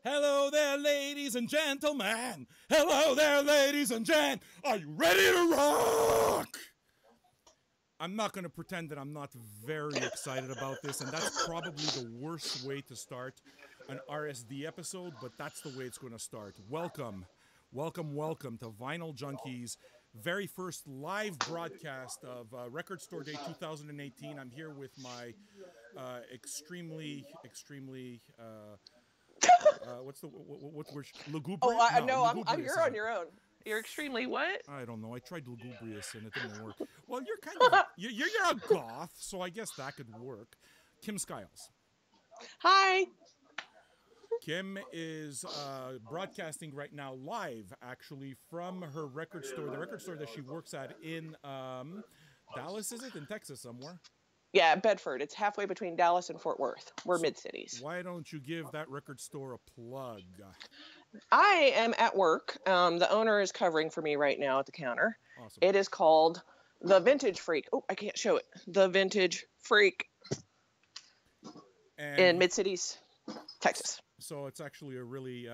Hello there, ladies and gentlemen. Hello there, ladies and gent. Are you ready to rock? I'm not going to pretend that I'm not very excited about this, and that's probably the worst way to start an RSD episode, but that's the way it's going to start. Welcome to Vinyl Junkies' very first live broadcast of Record Store Day 2018. I'm here with my extremely what's lugubrious? Oh, No, no, I'm lugubrious you're on isn't. your own. You're extremely what? I don't know. I tried lugubrious and it didn't work. Well, you're kind of you're a goth, so I guess that could work. Kim Skiles. Hi. Kim is broadcasting right now live, actually, from her record store, the record store that she works at in Dallas, is it? In Texas somewhere? Yeah, Bedford. It's halfway between Dallas and Fort Worth. We're mid-cities. Why don't you give that record store a plug? I am at work. The owner is covering for me right now at the counter. Awesome. It is called The Vintage Freak. Oh, I can't show it. The Vintage Freak in Mid-Cities, Texas. So it's actually a really,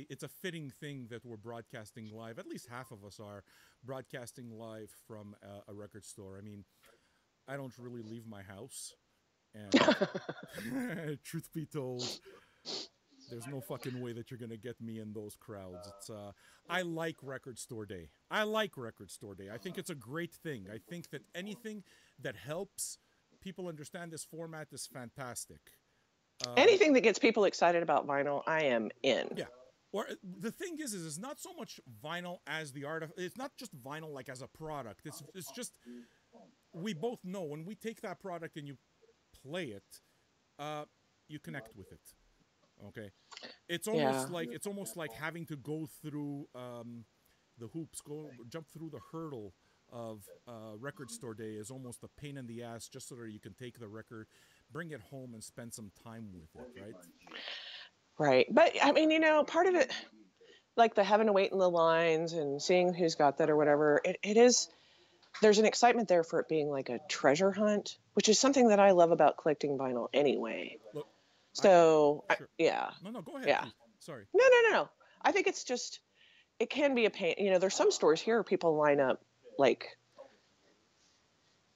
it's a fitting thing that we're broadcasting live. At least half of us are broadcasting live from a record store. I mean, I don't really leave my house, and truth be told, there's no fucking way that you're gonna get me in those crowds. It's I like Record Store Day. I think it's a great thing. I think that anything that helps people understand this format is fantastic. Anything that gets people excited about vinyl, I am in. Yeah. Or the thing is it's not so much vinyl as the art of. It's not just vinyl like as a product. It's just, we both know when we take that product and you play it, you connect with it. Okay, it's almost like having to go through the hoops, jump through the hurdle of Record Store Day is almost a pain in the ass, just so that you can take the record, bring it home, and spend some time with it, right? Right, but I mean, part of it, like the having to wait in the lines and seeing who's got that or whatever, it is. There's an excitement there for it being like a treasure hunt, which is something that I love about collecting vinyl anyway. Look, so, sure. Yeah. No, go ahead. Yeah. Please. Sorry. No. I think it's just, it can be a pain. There's some stores here where people line up like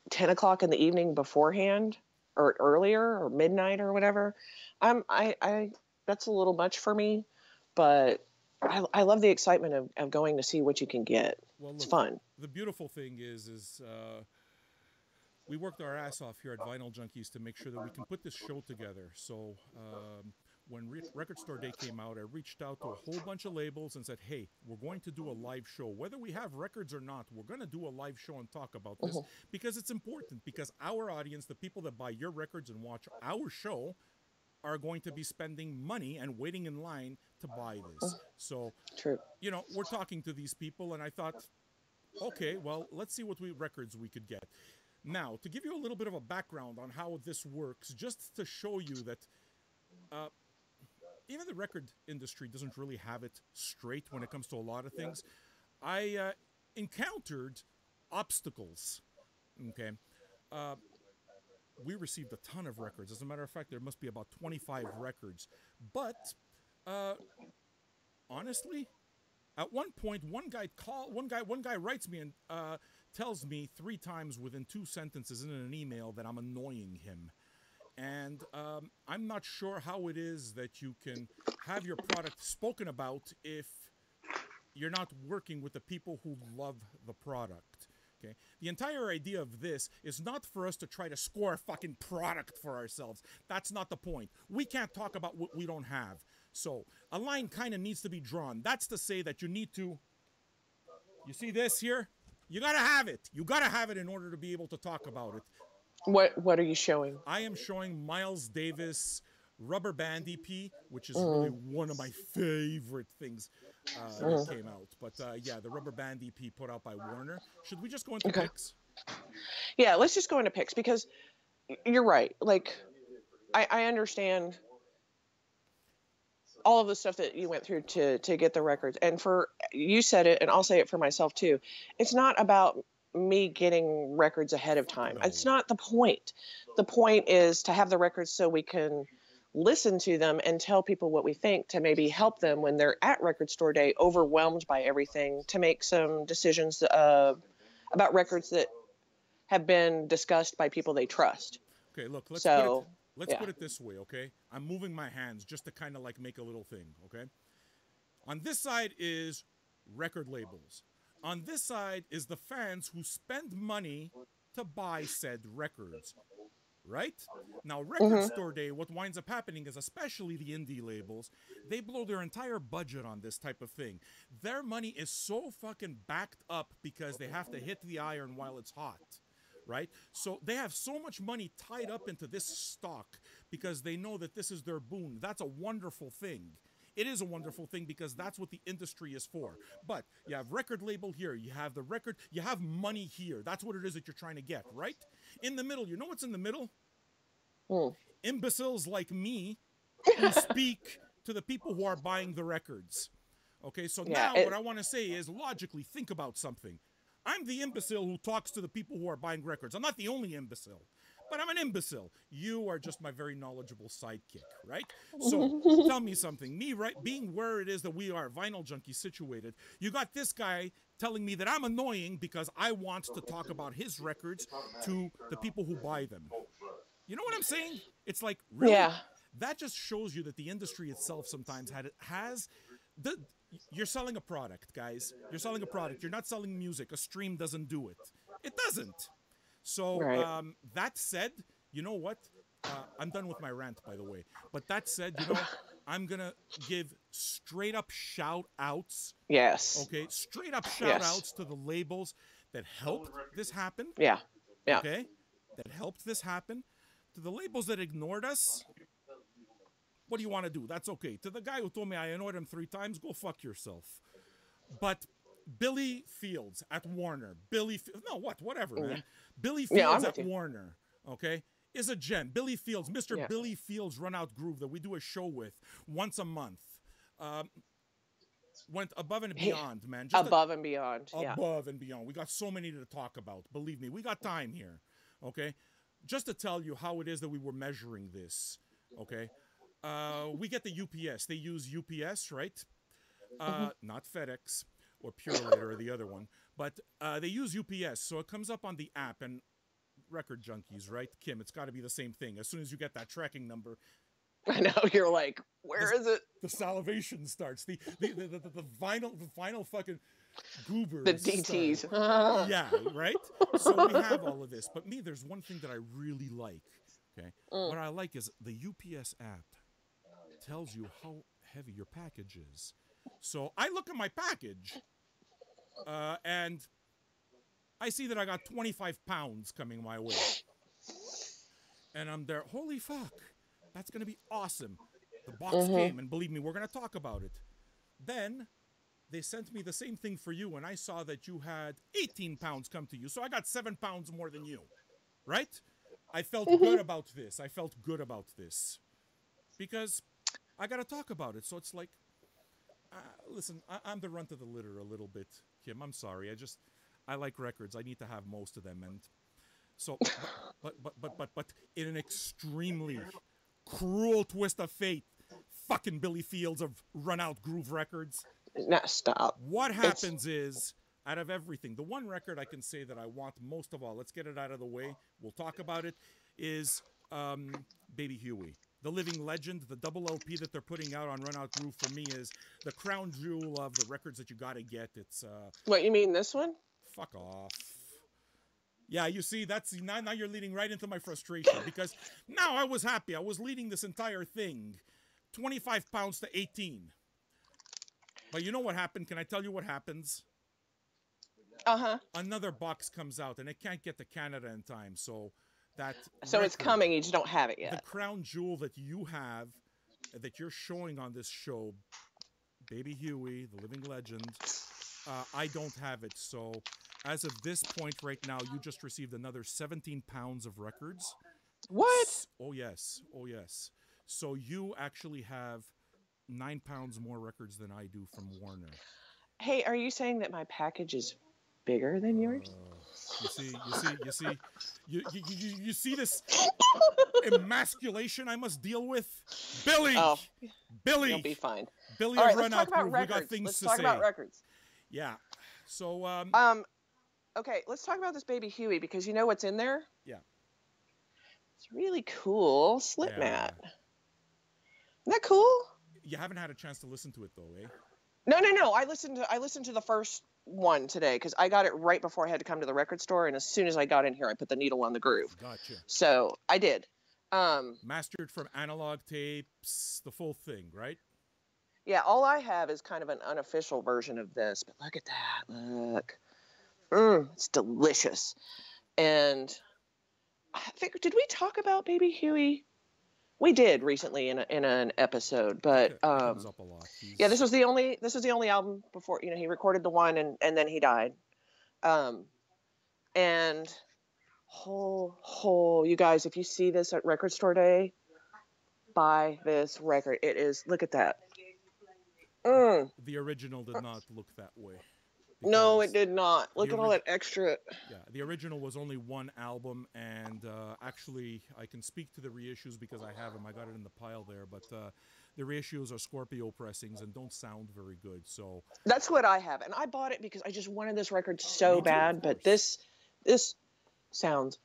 10 o'clock in the evening beforehand or earlier or midnight or whatever. I that's a little much for me, but I love the excitement of going to see what you can get. Well, look, it's fun. The beautiful thing is we worked our ass off here at Vinyl Junkies to make sure that we can put this show together. So when Record Store Day came out, I reached out to a whole bunch of labels and said, hey, we're going to do a live show. Whether we have records or not, we're going to do a live show and talk about this because it's important, because our audience, the people that buy your records and watch our show, are going to be spending money and waiting in line to buy this. So, true. We're talking to these people, and I thought, okay, well, let's see what records we could get. Now, to give you a little bit of a background on how this works, just to show you that even the record industry doesn't really have it straight when it comes to a lot of things. I encountered obstacles, okay? We received a ton of records. As a matter of fact, there must be about 25 records. But honestly, at one point, one guy writes me and tells me 3 times within 2 sentences in an email that I'm annoying him. And I'm not sure how it is that you can have your product spoken about if you're not working with the people who love the product. Okay. The entire idea of this is not for us to try to score a fucking product for ourselves. That's not the point. We can't talk about what we don't have. So a line kind of needs to be drawn. That's to say that you need to, you see this here? You gotta have it. You gotta have it in order to be able to talk about it. What are you showing? I am showing Miles Davis Rubber Band EP, which is really one of my favorite things that came out. But yeah, the Rubber Band EP put out by Warner. Should we just go into picks? Yeah, let's just go into picks, because you're right. Like, I understand all of the stuff that you went through to get the records. And you said it, and I'll say it for myself too. It's not about me getting records ahead of time. It's not the point. The point is to have the records so we can listen to them and tell people what we think to maybe help them when they're at record store day, overwhelmed by everything, to make some decisions about records that have been discussed by people they trust. Okay, look, So, let's yeah. put it this way, okay? I'm moving my hands just to kind of like make a little thing, okay? On this side is record labels. On this side is the fans who spend money to buy said records, right? Now, record Hmm. store day, what winds up happening is, especially the indie labels, they blow their entire budget on this type of thing. Their money is so fucking backed up because they have to hit the iron while it's hot, right? So they have so much money tied up into this stock because they know that this is their boon. That's a wonderful thing. It is a wonderful thing because that's what the industry is for. But you have record label here, you have the record, you have money here. That's what it is that you're trying to get, right? In the middle, you know what's in the middle? Mm. Imbeciles like me who speak to the people who are buying the records. Okay, so Yeah, now what I want to say is, logically think about something. I'm the imbecile who talks to the people who are buying records. I'm not the only imbecile, but I'm an imbecile. You are just my very knowledgeable sidekick, right? So tell me something. Me, right, being where it is that we are, Vinyl Junkies situated, you got this guy telling me that I'm annoying because I want to talk about his records to the people who buy them. You know what I'm saying? It's like, really? yeah, That just shows you that the industry itself sometimes has the you're selling a product, guys. You're selling a product. You're not selling music. A stream doesn't do it. It doesn't. So right. that said, you know what? I'm done with my rant, by the way. But that said, you know, I'm gonna give straight up shout outs. Yes. Okay, straight up shout Yes. outs to the labels that helped this happen. Yeah. Yeah. Okay, that helped this happen. To the labels that ignored us, what do you want to do? That's okay. To the guy who told me I annoyed him 3 times, go fuck yourself. But Billy Fields at Warner, whatever, man. Billy Yeah, I'm Fields with at you. Warner, okay, is a gem. Billy Fields, Mr. Yeah. Billy Fields Run Out Groove that we do a show with once a month. Went above and beyond, man. Just Above and beyond. Yeah. above and beyond. We got so many to talk about. Believe me, we got time here, okay? Just to tell you how it is that we were measuring this, okay? We get the UPS. They use UPS, right? Not FedEx or Purelator or the other one, but they use UPS. So it comes up on the app and Record Junkies, right? Kim, it's got to be the same thing. As soon as you get that tracking number, I know, you're like, where is it? the salivation starts. The vinyl fucking goobers. The DTs. Start. Yeah, right? So we have all of this. But me, there's one thing that I really like. Okay. What I like is the UPS app tells you how heavy your package is. So I look at my package and I see that I got 25 pounds coming my way. And I'm there, holy fuck, that's going to be awesome. The box came, and believe me, we're going to talk about it. Then they sent me the same thing for you, and I saw that you had 18 pounds come to you. So I got 7 pounds more than you, right? I felt good about this. I felt good about this because I got to talk about it. So it's like, listen, I'm the runt of the litter a little bit, Kim. I'm sorry. I like records. I need to have most of them. And so, but in an extremely cruel twist of fate, fucking Billy Fields of Run Out Groove Records. No, stop. What happens is, out of everything, the one record I can say that I want most of all, let's get it out of the way, we'll talk about it, is Baby Huey. The living legend, the double LP that they're putting out on Run Out Groove for me is the crown jewel of the records that you gotta get. It's What, you mean this one? fuck off. Yeah, you see, that's now you're leading right into my frustration because now I was happy. I was leading this entire thing 25 pounds to 18. But you know what happened? Can I tell you what happens? Uh-huh. Another box comes out and it can't get to Canada in time. So It's record, coming, you just don't have it the yet. crown jewel that you have, that you're showing on this show, Baby Huey, the living legend, I don't have it. So as of this point right now, you just received another 17 pounds of records. What? Oh, yes. Oh, yes. So you actually have 9 pounds more records than I do from Warner. Hey, are you saying that my package is bigger than yours? You see this emasculation I must deal with? Billy! Oh, Billy! you'll be fine. Billy All of right, let's talk Runout about Groove. We got records. things Let's to talk say. about records. Yeah. So, Okay, let's talk about this Baby Huey because you know what's in there? yeah. It's really cool slip Yeah. mat. Isn't that cool? You haven't had a chance to listen to it, though, eh? No. I listened to the first one today because I got it right before I had to come to the record store, and as soon as I got in here, I put the needle on the groove. Gotcha. So I did. Mastered from analog tapes, the full thing, right? Yeah, all I have is kind of an unofficial version of this, but look at that. Look. It's delicious. And I think, did we talk about Baby Huey? We did recently in an episode, but It comes up a lot. yeah, this was the only album before, you know, he recorded the one and then he died. And you guys, if you see this at record store day, buy this record. It is, look at that. The original did not look that way. No, it did not. Look at all that extra. Yeah, the original was only one album, and actually, I can speak to the reissues because I have them. I got it in the pile there, but the reissues are Scorpio pressings and don't sound very good. So that's what I have, and I bought it because I just wanted this record so bad. But this sounds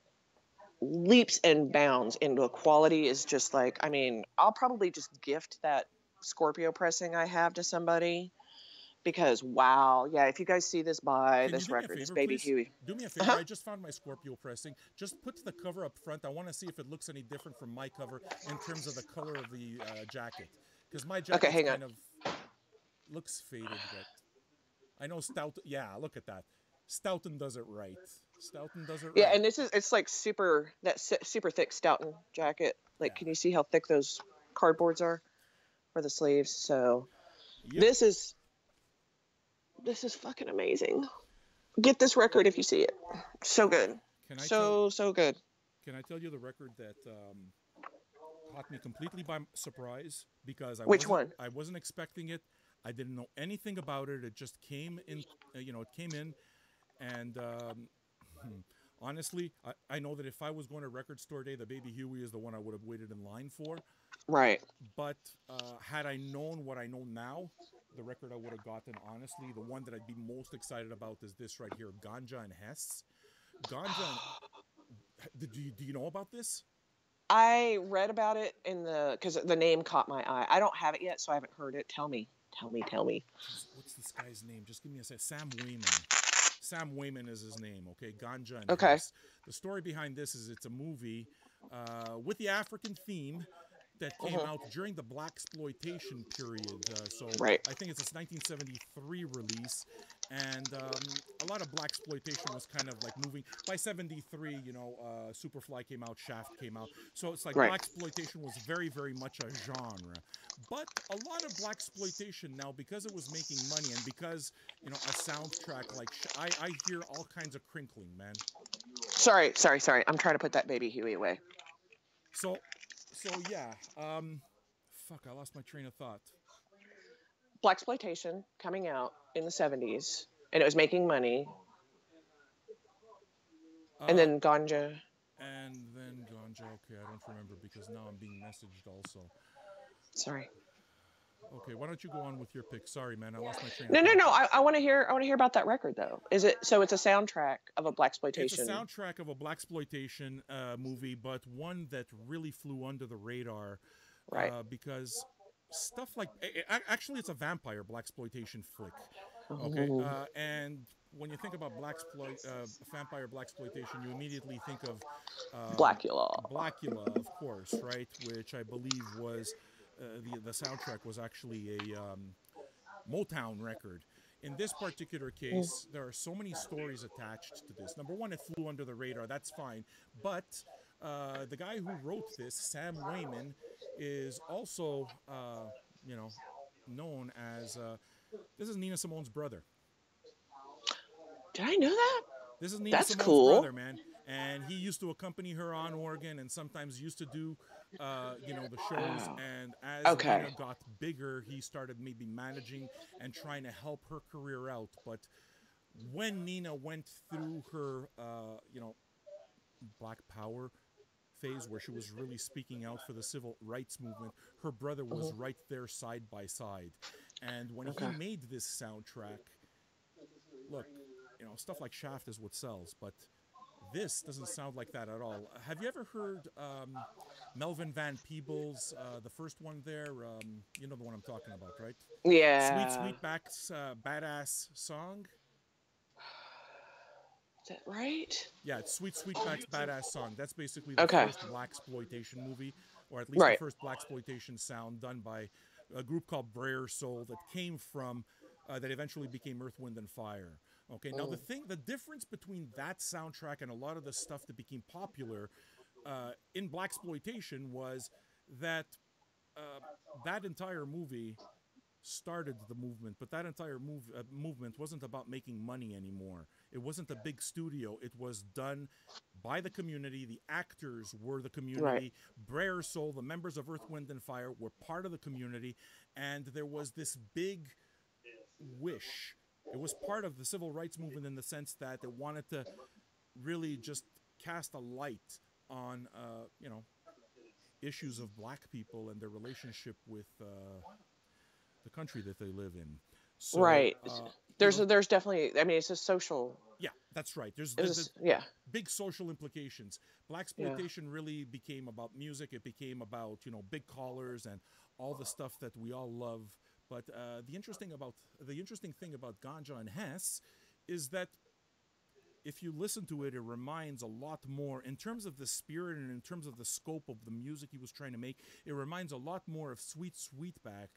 leaps and bounds into a quality is just like, I mean, I'll probably just gift that Scorpio pressing I have to somebody. Because, wow, yeah, if you guys see this, buy this record. It's Baby Huey. Do me a favor. I just found my Scorpio pressing. Just put the cover up front. I want to see if it looks any different from my cover in terms of the color of the jacket. Because my jacket kind of looks faded. But I know Stoughton. Yeah, look at that. Stoughton does it right. Yeah, and it's like super thick Stoughton jacket. Like, Can you see how thick those cardboards are for the sleeves? So this is fucking amazing. Get this record if you see it. So good. So good. Can I tell you the record that caught me completely by surprise? Because Which one? I wasn't expecting it. I didn't know anything about it. It just came in. It came in, and honestly, I know that if I was going to record store day, the Baby Huey is the one I would have waited in line for. Right. But had I known what I know now, the record I would have gotten, honestly, the one that I'd be most excited about is this right here, Ganja and Hess. Ganja. Do you know about this? I read about it because the name caught my eye. I don't have it yet, so I haven't heard it. Tell me. What's this guy's name? Just give me a second. Sam Wayman. Sam Wayman is his name, okay? Ganja and Hess. The story behind this is it's a movie with the African theme that came out during the blaxploitation period. Right. I think it's a 1973 release, and a lot of blaxploitation was kind of like moving. By 73, Superfly came out, Shaft came out, so it's like blaxploitation was very, very much a genre. But a lot of blaxploitation now, because it was making money, and because a soundtrack like I hear all kinds of crinkling, man. Sorry. I'm trying to put that Baby Huey away. So yeah, fuck, I lost my train of thought. Blaxploitation coming out in the 70s, and it was making money. And then Ganja. Okay, I don't remember because now I'm being messaged also. Sorry. Okay, why don't you go on with your pick? Sorry, man, I lost my train of thought. No. I want to hear about that record though. So it's a soundtrack of a blaxploitation. It's a soundtrack of a blaxploitation movie, but one that really flew under the radar, right? Because stuff like actually it's a vampire blaxploitation flick. Okay, and when you think about vampire blaxploitation, you immediately think of Blackula, of course, right? Which I believe was. The soundtrack was actually a Motown record. In this particular case, there are so many stories attached to this. Number one, it flew under the radar. That's fine. But the guy who wrote this, Sam Wayman, is also, known as... this is Nina Simone's brother. Did I know that? This is Nina Simone's brother, man. And he used to accompany her on organ and sometimes used to do, the shows. And as Nina got bigger, he started maybe managing and trying to help her career out. But when Nina went through her, Black Power phase where she was really speaking out for the civil rights movement, her brother was right there side by side. And when he Okay. made this soundtrack, look, stuff like Shaft is what sells, but this doesn't sound like that at all. Have you ever heard Melvin Van Peebles, the first one there? You know the one I'm talking about, right? Sweet Yeah. Sweetback's Badass Song? Is that right? Yeah, it's Sweet Sweetback's Badass Song. That's basically the Okay. first blaxploitation movie, or at least the Right. first blaxploitation sound done by a group called Brer Soul that came from, that eventually became Earth, Wind, and Fire. Okay, now the difference between that soundtrack and a lot of the stuff that became popular in blaxploitation was that that entire movie started the movement, but that entire movement wasn't about making money anymore. It wasn't a big studio. It was done by the community. The actors were the community. Right. Brer Soul, the members of Earth, Wind, and Fire were part of the community, and there was this big wish. It was part of the civil rights movement in the sense that it wanted to really just cast a light on, issues of black people and their relationship with the country that they live in. So, Right. There's know, there's definitely. I mean, it's a social. yeah, that's right. There's Yeah. big social implications. Blaxploitation really became about music. It became about big collars and all the stuff that we all love. But the interesting thing about Ganja and Hess is that if you listen to it, it reminds a lot more, in terms of the spirit and in terms of the scope of the music he was trying to make, it reminds a lot more of Sweet Sweetback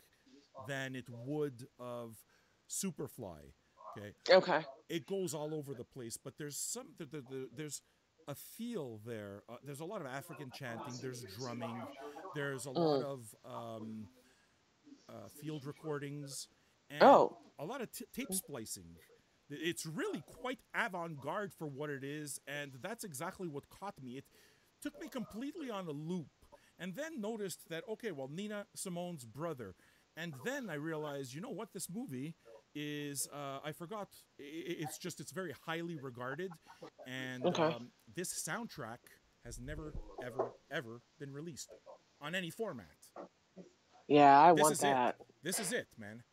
than it would of Superfly. Okay. Okay. It goes all over the place, but there's there's a feel there. There's a lot of African chanting. There's drumming. There's a lot of field recordings and Oh. a lot of tape splicing. It's really quite avant-garde for what it is, and that's exactly what caught me. It took me completely on a loop, and then noticed that, okay, well, Nina Simone's brother. And then I realized, you know what, this movie is, I forgot, it's very highly regarded, and Okay. this soundtrack has never, ever, ever been released on any format. Yeah, I This want is that. it. This is it, man.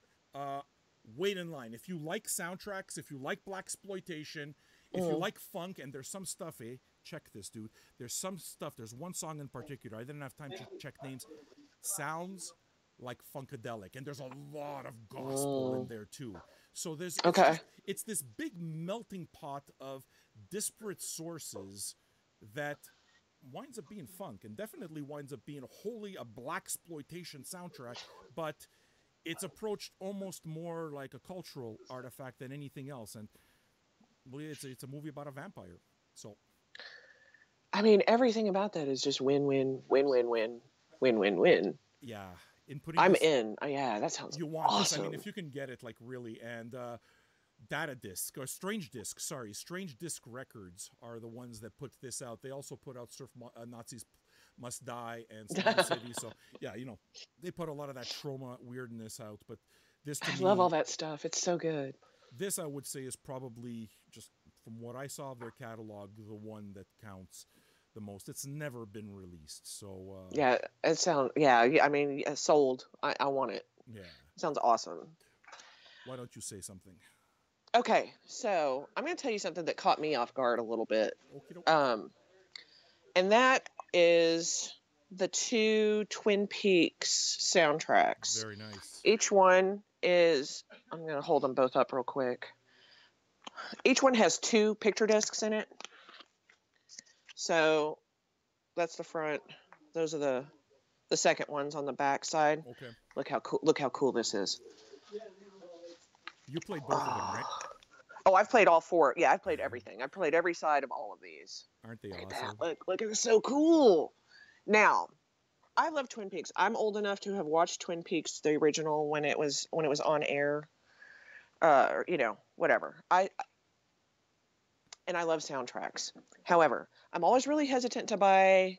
Wait in line. If you like soundtracks, if you like blaxploitation, if you like funk, and there's some stuff, check this, dude. There's some stuff, there's one song in particular, I didn't have time to check names, sounds like Funkadelic, and there's a lot of gospel in there too. So it's this big melting pot of disparate sources that winds up being funk, and definitely winds up being wholly a blaxploitation soundtrack, but it's approached almost more like a cultural artifact than anything else. And it's a movie about a vampire. So, I mean, everything about that is just win-win, win-win-win, win-win-win. yeah, I'm in. Yeah, that sounds you want awesome. this. I mean, if you can get it, like, really. And Data Disc, or Strange Disc Records are the ones that put this out. They also put out Nazis Must Die and Slum City. So yeah, they put a lot of that trauma weirdness out. But this, to I me, love all that stuff. It's so good. This, I would say, is probably, just from what I saw of their catalog, the one that counts the most. It's never been released, so yeah, it sounds. Yeah, I mean, sold. I want it. yeah. It sounds awesome. Why don't you say something? Okay, so I'm going to tell you something that caught me off guard a little bit. And that is the 2 Twin Peaks soundtracks. Very nice. Each one is, I'm going to hold them both up real quick. Each one has 2 picture discs in it. So that's the front. Those are the second ones on the back side. Okay. Look how cool this is. You played both of them, right? Oh, I've played all 4. Yeah, I've played everything. I've played every side of all of these. Aren't they Look awesome? at that. Look, it's so cool. Now, I love Twin Peaks. I'm old enough to have watched Twin Peaks, the original, when it was on air. Whatever. And I love soundtracks. However, I'm always really hesitant to buy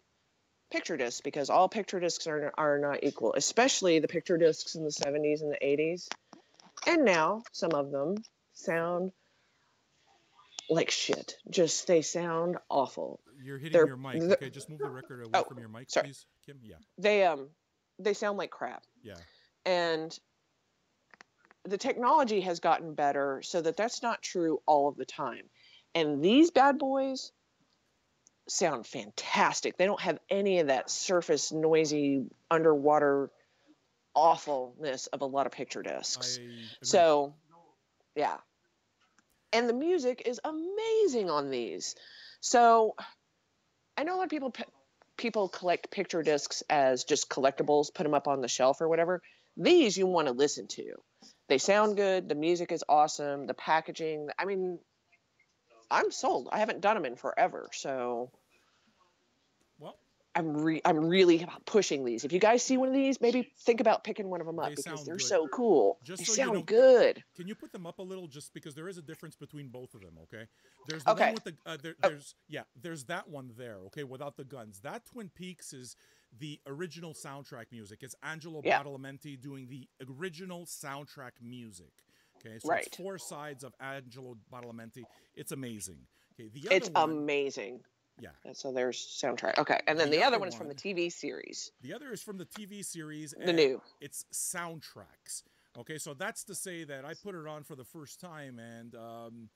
picture discs because all picture discs are not equal, especially the picture discs in the 70s and the 80s. And now some of them sound like shit. Just they sound awful. You're hitting They're, your mic. they're Okay, just move the record away oh, from your mic, sorry. please, Kim. Yeah. They sound like crap. Yeah. And the technology has gotten better so that that's not true all of the time. And these bad boys sound fantastic. They don't have any of that surface noisy underwater awfulness of a lot of picture discs. I agree. So, yeah. And the music is amazing on these. So, I know a lot of people collect picture discs as just collectibles, put them up on the shelf or whatever. These you want to listen to. They sound good. The music is awesome. The packaging. I mean, I'm sold. I haven't done them in forever, so Well, I'm really pushing these. If you guys see one of these, maybe think about picking one of them up they because sound they're good. so cool. Just They so you sound know, good. can you put them up a little, just because there is a difference between both of them? Okay, there's the Okay. one with the there's that one there. Okay, without the guns. That Twin Peaks is the original soundtrack music. It's Angelo Yeah. Badalamenti doing the original soundtrack music. Okay, so Right. it's 4 sides of Angelo Badalamenti. It's amazing. Okay, the It's other one, amazing. yeah, And so there's soundtrack. Okay, and then the other one is from the TV series. the other is from the TV series, The and new. it's soundtracks. Okay, so that's to say that I put it on for the first time and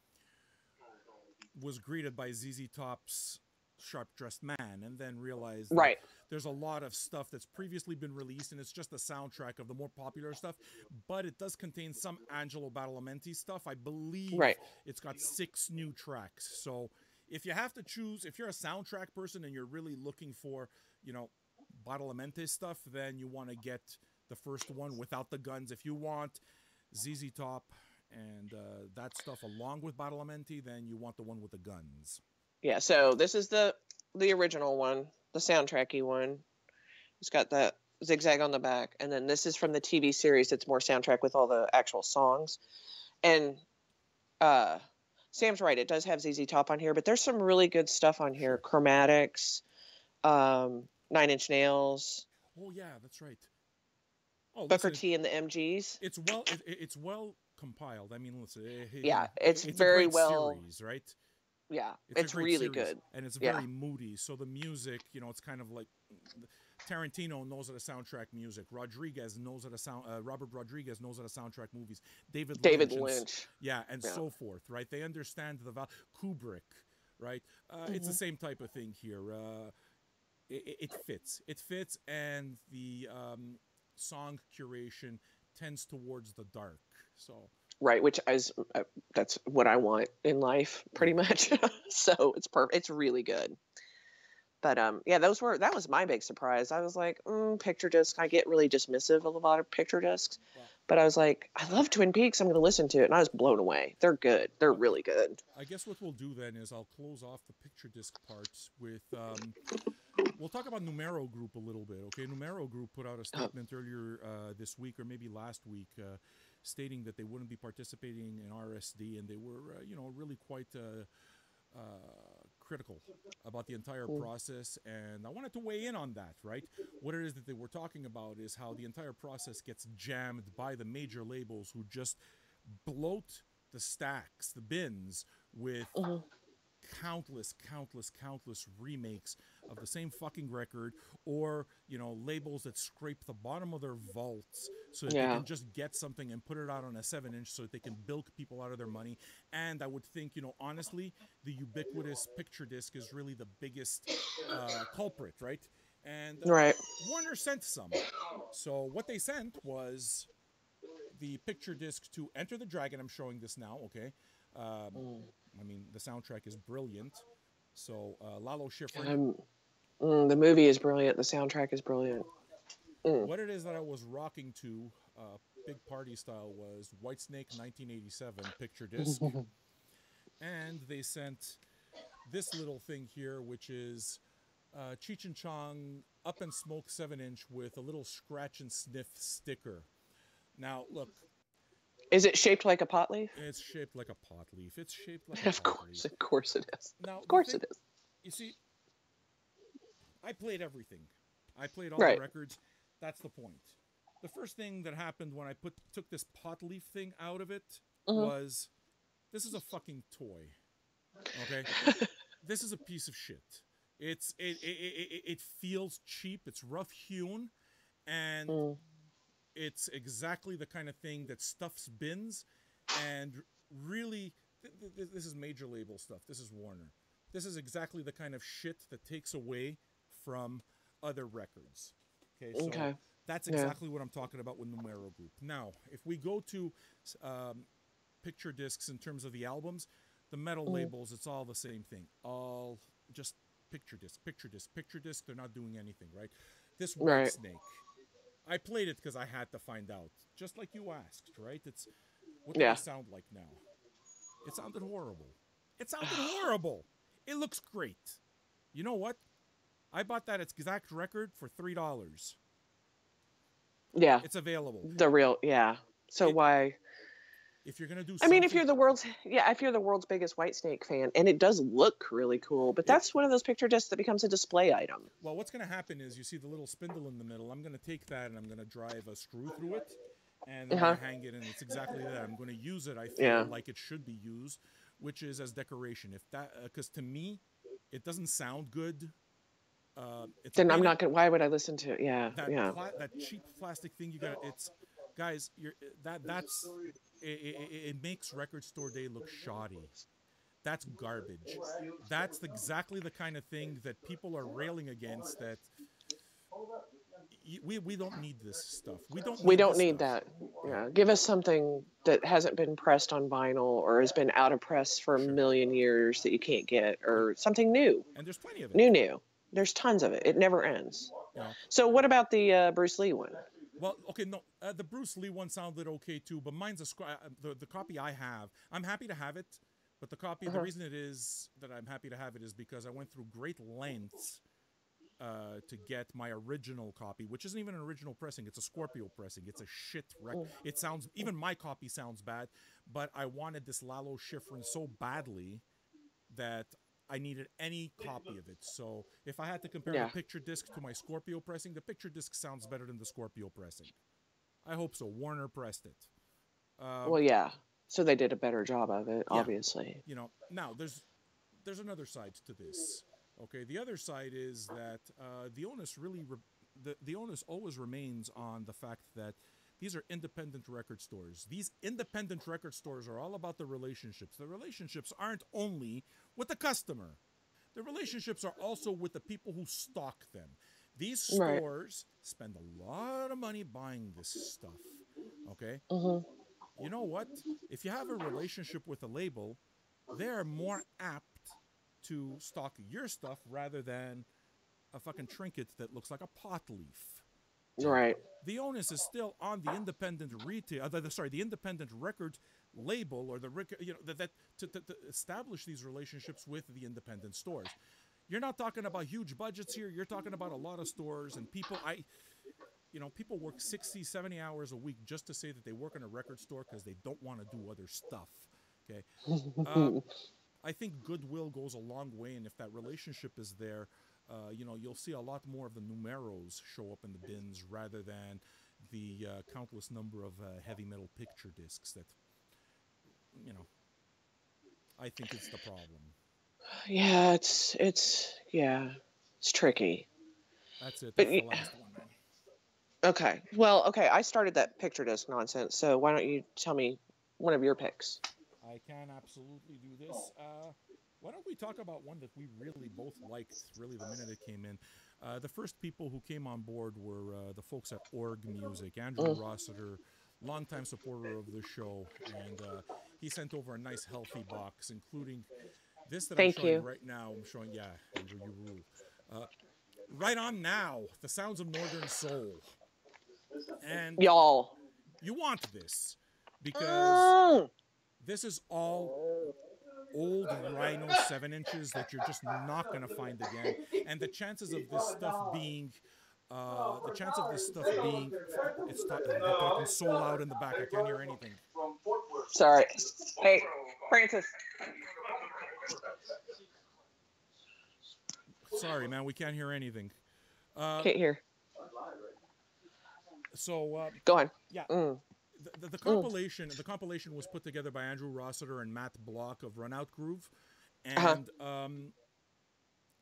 was greeted by ZZ Top's Sharp Dressed Man, and then realized that Right. there's a lot of stuff that's previously been released, and it's just a soundtrack of the more popular stuff, but it does contain some Angelo Badalamenti stuff. I believe Right. it's got 6 new tracks. So if you have to choose, if you're a soundtrack person and you're really looking for, Badalamenti stuff, then you want to get the first one without the guns. If you want ZZ Top and that stuff along with Badalamenti, then you want the one with the guns. Yeah, so this is the original one, the soundtracky one. It's got the zigzag on the back, and then this is from the TV series. It's more soundtrack with all the actual songs. And Sam's right; it does have ZZ Top on here, but there's some really good stuff on here. Chromatics, 9 Inch Nails, Oh yeah, that's right. Oh, Booker listen, T and the MGs. it's well compiled. I mean, listen, Yeah, it's a very great well. series, right? Yeah, It's a great really series, good. and it's Yeah. very moody. So the music, it's kind of like Tarantino knows how to soundtrack music. Rodriguez knows how to Robert Rodriguez knows how to soundtrack movies. David Lynch. Yeah, and Yeah. so forth, right? They understand Kubrick, right? It's the same type of thing here. It fits. It fits, and the song curation tends towards the dark. So Right, which is that's what I want in life, pretty much. So it's perfect. It's really good. But yeah, that was my big surprise. I was like, picture disc. I get really dismissive of a lot of picture discs, well, but I was like, I love Twin Peaks. I'm going to listen to it, and I was blown away. They're good. They're well, really good. I guess what we'll do then is I'll close off the picture disc parts with. We'll talk about Numero Group a little bit, okay? Numero Group put out a statement earlier this week, or maybe last week, stating that they wouldn't be participating in RSD, and they were, really quite critical about the entire process. And I wanted to weigh in on that, right? What it is that they were talking about is how the entire process gets jammed by the major labels who just bloat the stacks, the bins, with countless remakes of the same fucking record, or labels that scrape the bottom of their vaults so that they can just get something and put it out on a 7-inch so that they can bilk people out of their money. And I would think, honestly, the ubiquitous picture disc is really the biggest culprit, right? And Right. Warner sent some. So what they sent was the picture disc to Enter the Dragon. I'm showing this now, okay? I mean, the soundtrack is brilliant. So Lalo Schifrin. The movie is brilliant. The soundtrack is brilliant. What it is that I was rocking to, big party style, was Whitesnake 1987 picture disc. And they sent this little thing here, which is Cheech and Chong Up and Smoke 7-inch with a little scratch and sniff sticker. Now, look. Is it shaped like a pot leaf? It's shaped like a pot leaf. It's shaped like a pot leaf. Of course it is. Now, of course it is. You see, I played everything. I played all Right. the records. That's the point. The first thing that happened when I took this pot leaf thing out of it was, this is a fucking toy. Okay, this is a piece of shit. It feels cheap. It's rough hewn, and Mm. it's exactly the kind of thing that stuffs bins, and really, this is major label stuff. This is Warner. This is exactly the kind of shit that takes away from other records. Okay, so Okay. that's Yeah. exactly what I'm talking about with Numero Group. Now, if we go to picture discs in terms of the albums, the metal Mm. labels, it's all the same thing. All just picture disc, picture disc, picture disc. They're not doing anything, right? This White Right. Snake, I played it because I had to find out, just like you asked, right? It's what do they Yeah. sound like now? It sounded horrible. It sounded horrible. It looks great. You know what? I bought that exact record for $3. Yeah. It's available. The real. Yeah. So It why? if you're gonna do I mean, if something, you're the world's, yeah, if you're the world's biggest Whitesnake fan, and it does look really cool, but it that's one of those picture discs that becomes a display item. well, what's gonna happen is you see the little spindle in the middle. I'm gonna take that and I'm gonna drive a screw through it, and I'm Uh-huh. gonna hang it, and it's exactly that. I'm gonna use it. I feel Yeah. like it should be used, which is as decoration. If that, because to me, it doesn't sound good. It's a Then I'm pain. not gonna. Why would I listen to it? Yeah. That Yeah. that cheap plastic thing you got. It's guys. That's it makes record store day look shoddy. That's garbage. That's exactly the kind of thing that people are railing against. That we don't need this stuff. We don't We need don't this need stuff. that. Yeah, Yeah. Give us something that hasn't been pressed on vinyl or has been out of press for a sure. million years that you can't get, Yep. or something new. And there's plenty of it. New. There's tons of it. It never ends. You know. So what about the Bruce Lee one? Well, okay, no, the Bruce Lee one sounded okay too, but mine's the copy I have. I'm happy to have it, but the copy, the Uh-huh. reason it is that I'm happy to have it is because I went through great lengths to get my original copy, which isn't even an original pressing. It's a Scorpio pressing. It's a shit record. It sounds, even my copy sounds bad, but I wanted this Lalo Schifrin so badly that I needed any copy of it. So if I had to compare the Yeah. picture disc to my Scorpio pressing, the picture disc sounds better than the Scorpio pressing. I hope so. Warner pressed it. Well, yeah. So they did a better job of it, Yeah, obviously. you know. Now there's another side to this. Okay, the other side is that the onus really the onus always remains on the fact that these are independent record stores. These independent record stores are all about the relationships. The relationships aren't only with the customer. The relationships are also with the people who stock them. These Right. stores spend a lot of money buying this stuff. Okay? Mm-hmm. You know what? If you have a relationship with a label, they're more apt to stock your stuff rather than a fucking trinket that looks like a pot leaf. Right. The onus is still on the independent retail, the independent record label or that to establish these relationships with the independent stores. You're not talking about huge budgets here. You're talking about a lot of stores and people. People work 60, 70 hours a week just to say that they work in a record store because they don't want to do other stuff. Okay. I think goodwill goes a long way, and if that relationship is there, you'll see a lot more of the numeros show up in the bins rather than the countless number of heavy metal picture discs that, I think it's the problem. Yeah, it's tricky. That's it. But That's the last one, man. okay. Well, okay, I started that picture disc nonsense. So why don't you tell me one of your picks? I can absolutely do this. Why don't we talk about one that we really both liked, really, the minute it came in? The first people who came on board were the folks at Org Music. Andrew Rossiter, longtime supporter of the show, and he sent over a nice, healthy box, including this that I'm Thank showing you. right now. I'm showing, yeah, Andrew, you rule. Right on now, The Sounds of Northern Soul. And Y'all. you want this because Mm. this is all old Rhino 7-inches that you're just not going to find again. And the chances of this stuff being, they're talking so loud in the back, I can't hear anything. Sorry. Hey, Francis. Sorry, man, we can't hear anything. Can't hear. So, Go on. yeah. Mm. The compilation was put together by Andrew Rossiter and Matt Block of Runout Groove, Uh-huh. And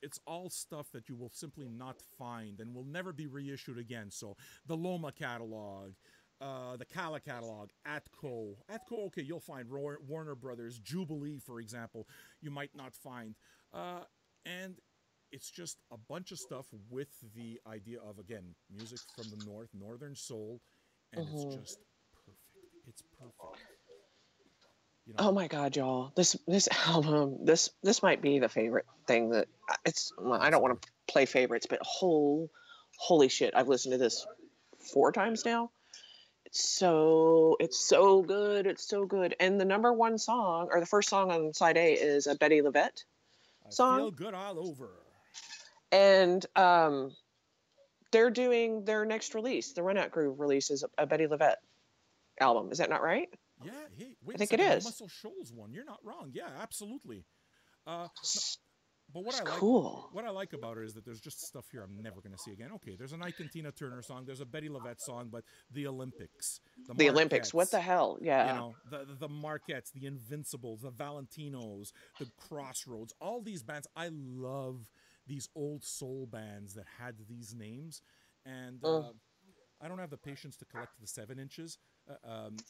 it's all stuff that you will simply not find and will never be reissued again. So the Loma catalog, the Cala catalog, Atco, okay, you'll find Warner Brothers, Jubilee, for example, you might not find. And it's just a bunch of stuff with the idea of, again, music from the north, northern soul, and it's Hmm. just perfect. It's perfect. You Oh know, my God, y'all! This album, this might be the favorite thing that it's. Well, I don't possibly. want to play favorites, but holy shit! I've listened to this 4 times now. It's so good. It's so good. And the number one song, or the first song on side A, is a Betty LaVette I song, feel good all over. and they're doing their next release. The Run Out Groove release is a Betty LaVette album. Is that not right? Yeah, hey, I wait a think it second. The is. Muscle Shoals one. You're not wrong. Yeah, absolutely. Uh, no, It's but cool. what I like about it is that there's just stuff here I'm never going to see again. Okay, there's an Ike and Tina Turner song, there's a Betty LaVette song, but the Olympics, the The Olympics. What Marquettes, the hell? you Yeah. know, the Marquettes, the Invincibles, the Valentinos, the Crossroads, all these bands. I love these old soul bands that had these names, and Mm. I don't have the patience to collect the 7 inches.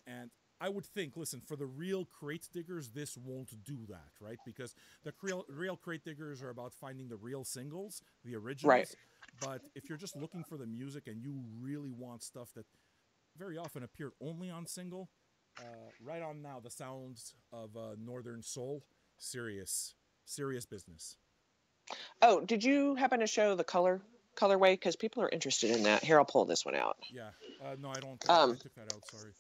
And I would think, listen, for the real crate diggers, this won't do that, right? Because the real crate diggers are about finding the real singles, the Right. originals. But if you're just looking for the music and you really want stuff that very often appeared only on single, right on now, the sounds of Northern Soul, serious, serious business. Oh, did you happen to show the colorway? Because people are interested in that. Here, I'll pull this one out. Yeah. No, I don't. I Um, took that out. Sorry.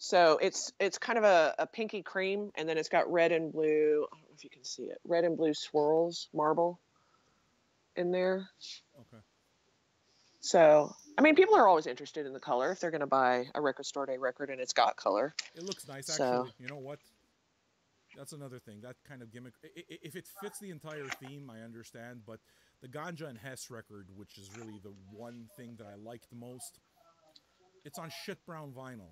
so it's kind of a pinky cream, and then it's got red and blue. I don't know if you can see it. Red and blue swirls, marble in there. Okay. So I mean, people are always interested in the color if they're going to buy a record store day record and it's got color. It looks nice, So actually. You know what? That's another thing. That kind of gimmick. If it fits the entire theme, I understand. But the Ganja and Hess record, which is really the one thing that I like the most, it's on shit brown vinyl,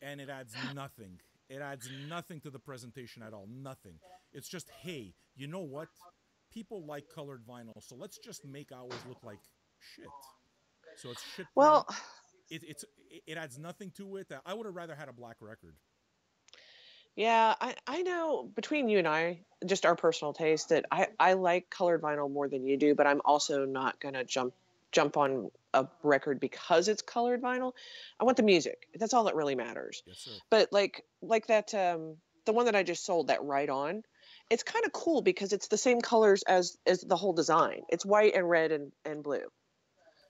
and it adds nothing. It adds nothing to the presentation at all. Nothing. It's just, hey, you know what? People like colored vinyl, so let's just make ours look like shit. So it's shit brown. well, It adds nothing to it. I would have rather had a black record. yeah, I know between you and I, just our personal taste, that I like colored vinyl more than you do, but I'm also not gonna jump on a record because it's colored vinyl. I want the music. That's all that really matters. Yes, sir. But like that the one that I just sold, that Right On, it's kind of cool because it's the same colors as the whole design. It's white and red and blue.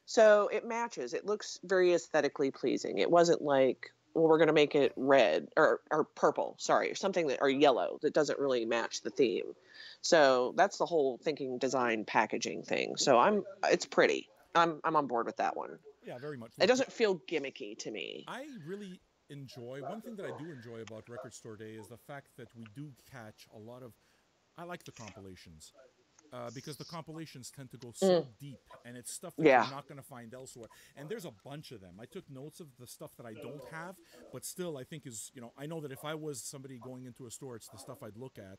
So it matches. It looks very aesthetically pleasing. It wasn't like, well, we're going to make it red or purple, sorry, or something that, or yellow that doesn't really match the theme. So that's the whole thinking design packaging thing. So it's pretty. I'm on board with that one. Yeah, very much. It Look, doesn't feel gimmicky to me. I really enjoy one thing that I do enjoy about Record Store Day is the fact that we do catch a lot of. I like the compilations because the compilations tend to go so Mm, deep, and it's stuff that you're yeah. not going to find elsewhere. And there's a bunch of them. I took notes of the stuff that I don't have, but still, I think is, I know that if I was somebody going into a store, it's the stuff I'd look at.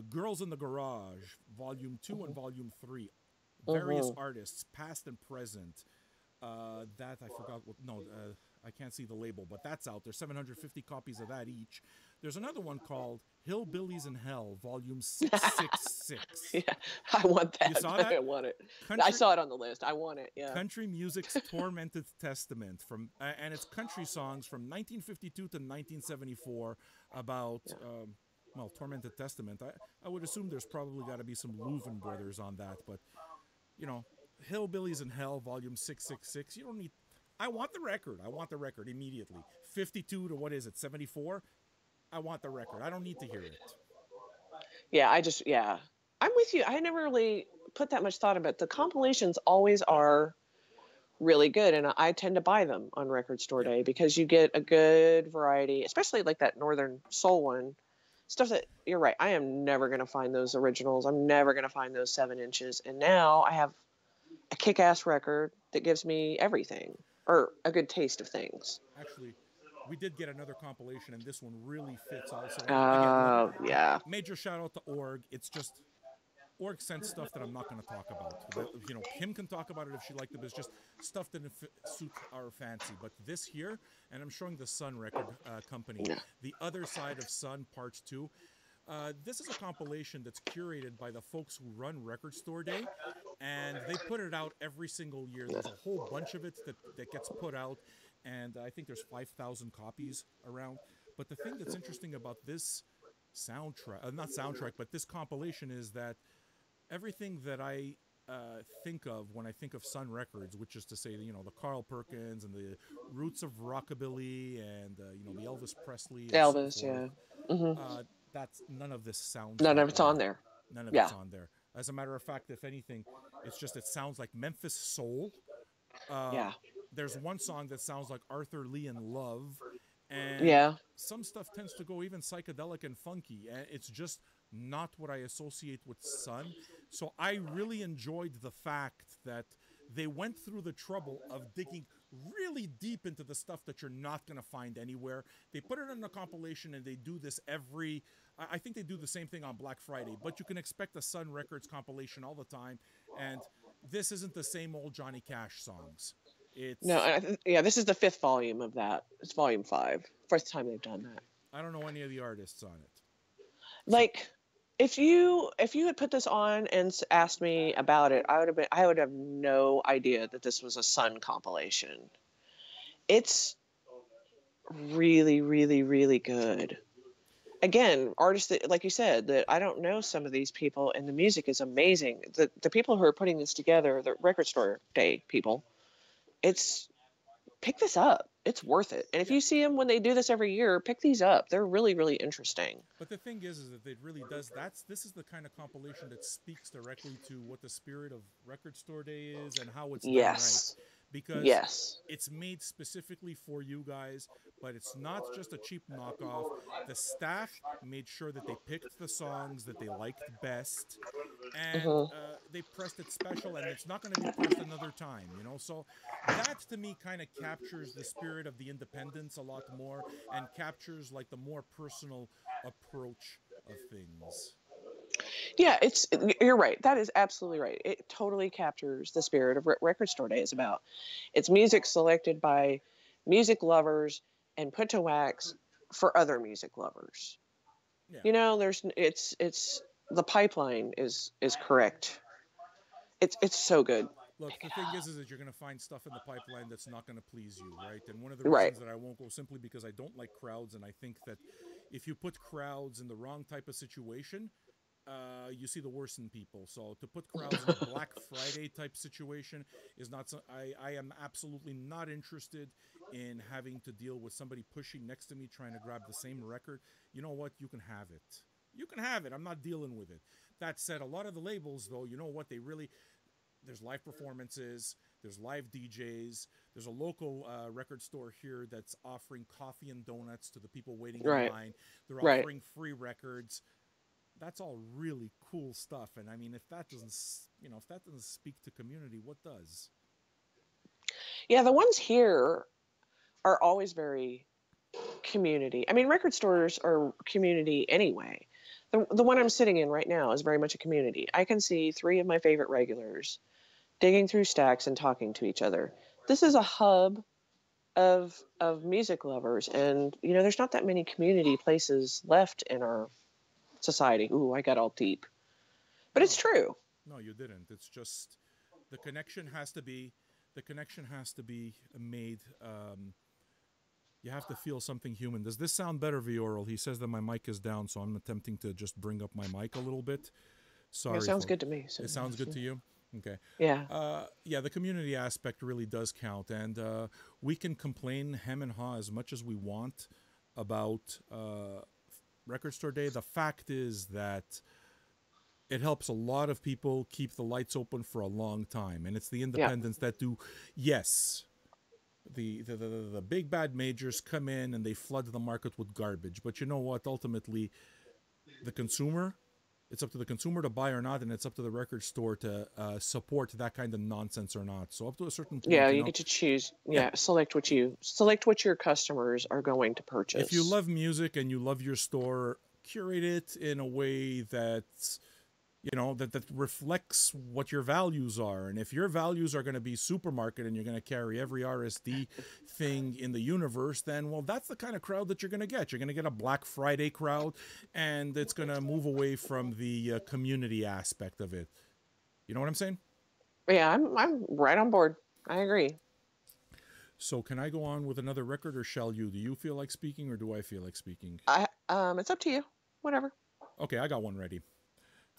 Girls in the Garage, Volume 2 and Hmm. Volume 3. Various Hmm. artists, past and present. That I forgot what. No, I can't see the label, but that's out there. 750 copies of that each. There's another one called Hillbillies in Hell, Volume 666. Yeah, I want You that. saw I that? want it. I Country saw it on the list. I want it. Yeah. Country Music's Tormented Testament and it's country songs from 1952 to 1974 about Yeah. Tormented Testament. I would assume there's probably got to be some Louvin brothers on that, but you know, Hillbillies in Hell, Volume 666. You don't need. I want the record. I want the record immediately. 52 to what is it? 74. I want the record. I don't need to hear it. Yeah, yeah. I'm with you. I never really put that much thought about it. The compilations always are really good, and I tend to buy them on Record Store Yeah. Day because you get a good variety, especially like that Northern Soul one. Stuff that you're right. I am never going to find those originals. I'm never going to find those 7 inches. And now I have a kick ass record that gives me everything or a good taste of things. Actually, we did get another compilation, and this one really fits also. And again, look, Yeah. major shout out to Org. It's just Org sent stuff that I'm not going to talk about. You know, Kim can talk about it if she liked it, but it's just stuff that didn't suit our fancy. But this here, and I'm showing the Sun record company, The Other Side of Sun Parts 2. This is a compilation that's curated by the folks who run Record Store Day, and they put it out every single year. There's a whole bunch of it that gets put out, and I think there's 5,000 copies around. But the thing that's interesting about this soundtrack, not soundtrack, but this compilation is that everything that I think of when I think of Sun Records, which is to say, you know, the Carl Perkins and the roots of rockabilly and, you know, the Elvis Presley and Elvis, so forth, yeah. Mm-hmm. that's none of this sounds None that of it's way. on there. None of Yeah. it's on there. As a matter of fact, if anything, it's just it sounds like Memphis soul. Yeah. There's one song that sounds like Arthur Lee in Love, and Yeah. some stuff tends to go even psychedelic and funky, and it's just not what I associate with Sun. So I really enjoyed the fact that they went through the trouble of digging really deep into the stuff that you're not going to find anywhere. They put it in a compilation, and they do this every... I think they do the same thing on Black Friday, but you can expect a Sun Records compilation all the time, and this isn't the same old Johnny Cash songs. It's... No, yeah, this is the 5th volume of that. It's volume 5. First time they've done that. I don't know any of the artists on it. Like, if you had put this on and asked me about it, I would have no idea that this was a Sun compilation. It's really, really, really good. Again, artists that, like you said, that I don't know some of these people, and the music is amazing. The people who are putting this together, the Record Store Day people, pick this up. It's worth it. And if you see them when they do this every year, pick these up. They're really, really interesting. But the thing is that it really does. This is the kind of compilation that speaks directly to what the spirit of Record Store Day is and how it's done right. Because it's made specifically for you guys, but it's not just a cheap knockoff. The staff made sure that they picked the songs that they liked best, and they pressed it special, and it's not going to be pressed another time, you know? So that, to me, kind of captures the spirit of the independence a lot more, and captures, like, the more personal approach of things. Yeah, you're right. That is absolutely right. It totally captures the spirit of Record Store Day is about. It's music selected by music lovers and put to wax for other music lovers. Yeah. You know, it's the pipeline is correct. It's so good. Look, the thing is that you're going to find stuff in the pipeline that's not going to please you, right? And one of the reasons that I won't go simply because I don't like crowds, and I think that if you put crowds in the wrong type of situation, you see the worst in people. So to put crowds in a Black Friday type situation is not... I am absolutely not interested in having to deal with somebody pushing next to me trying to grab the same record. You know what? You can have it. You can have it. I'm not dealing with it. That said, a lot of the labels, though, you know what? They really... There's live performances, there's live DJs, there's a local record store here that's offering coffee and donuts to the people waiting in line. They're offering free records. That's all really cool stuff. And I mean, if that doesn't speak to community, what does? Yeah, the ones here are always very community. I mean, record stores are community anyway. The one I'm sitting in right now is very much a community. I can see 3 of my favorite regulars digging through stacks and talking to each other. This is a hub of music lovers, and you know, there's not that many community places left in our society. Ooh, I got all deep. But it's true. No, you didn't. It's just the connection has to be made. You have to feel something human. Does this sound better, Vioral? He says that my mic is down, so I'm attempting to just bring up my mic a little bit. Sorry. It sounds good to me. So it sounds good to you? Okay. Yeah. Yeah, the community aspect really does count. And we can complain hem and haw as much as we want about Record Store Day. The fact is that it helps a lot of people keep the lights open for a long time. And it's the independents that do, yes... The big bad majors come in and they flood the market with garbage. But you know what? Ultimately, the consumer It's up to the consumer to buy or not, and it's up to the record store to support that kind of nonsense or not. So up to a certain point, Yeah, you you know, get to choose. yeah. Yeah, select what your customers are going to If you purchase. love music and you love your store, curate it in a way that's, you know, that reflects what your values are. And if your values are going to be supermarket and you're going to carry every RSD thing in the universe, then, well, that's the kind of crowd that you're going to get. You're going to get a Black Friday crowd, and it's going to move away from the community aspect of it. You know what I'm saying? Yeah, I'm right on board. I agree. So can I go on with another record, or shall you? Do you feel like speaking, or do I feel like speaking? It's up to you. Whatever. Okay, I got one ready.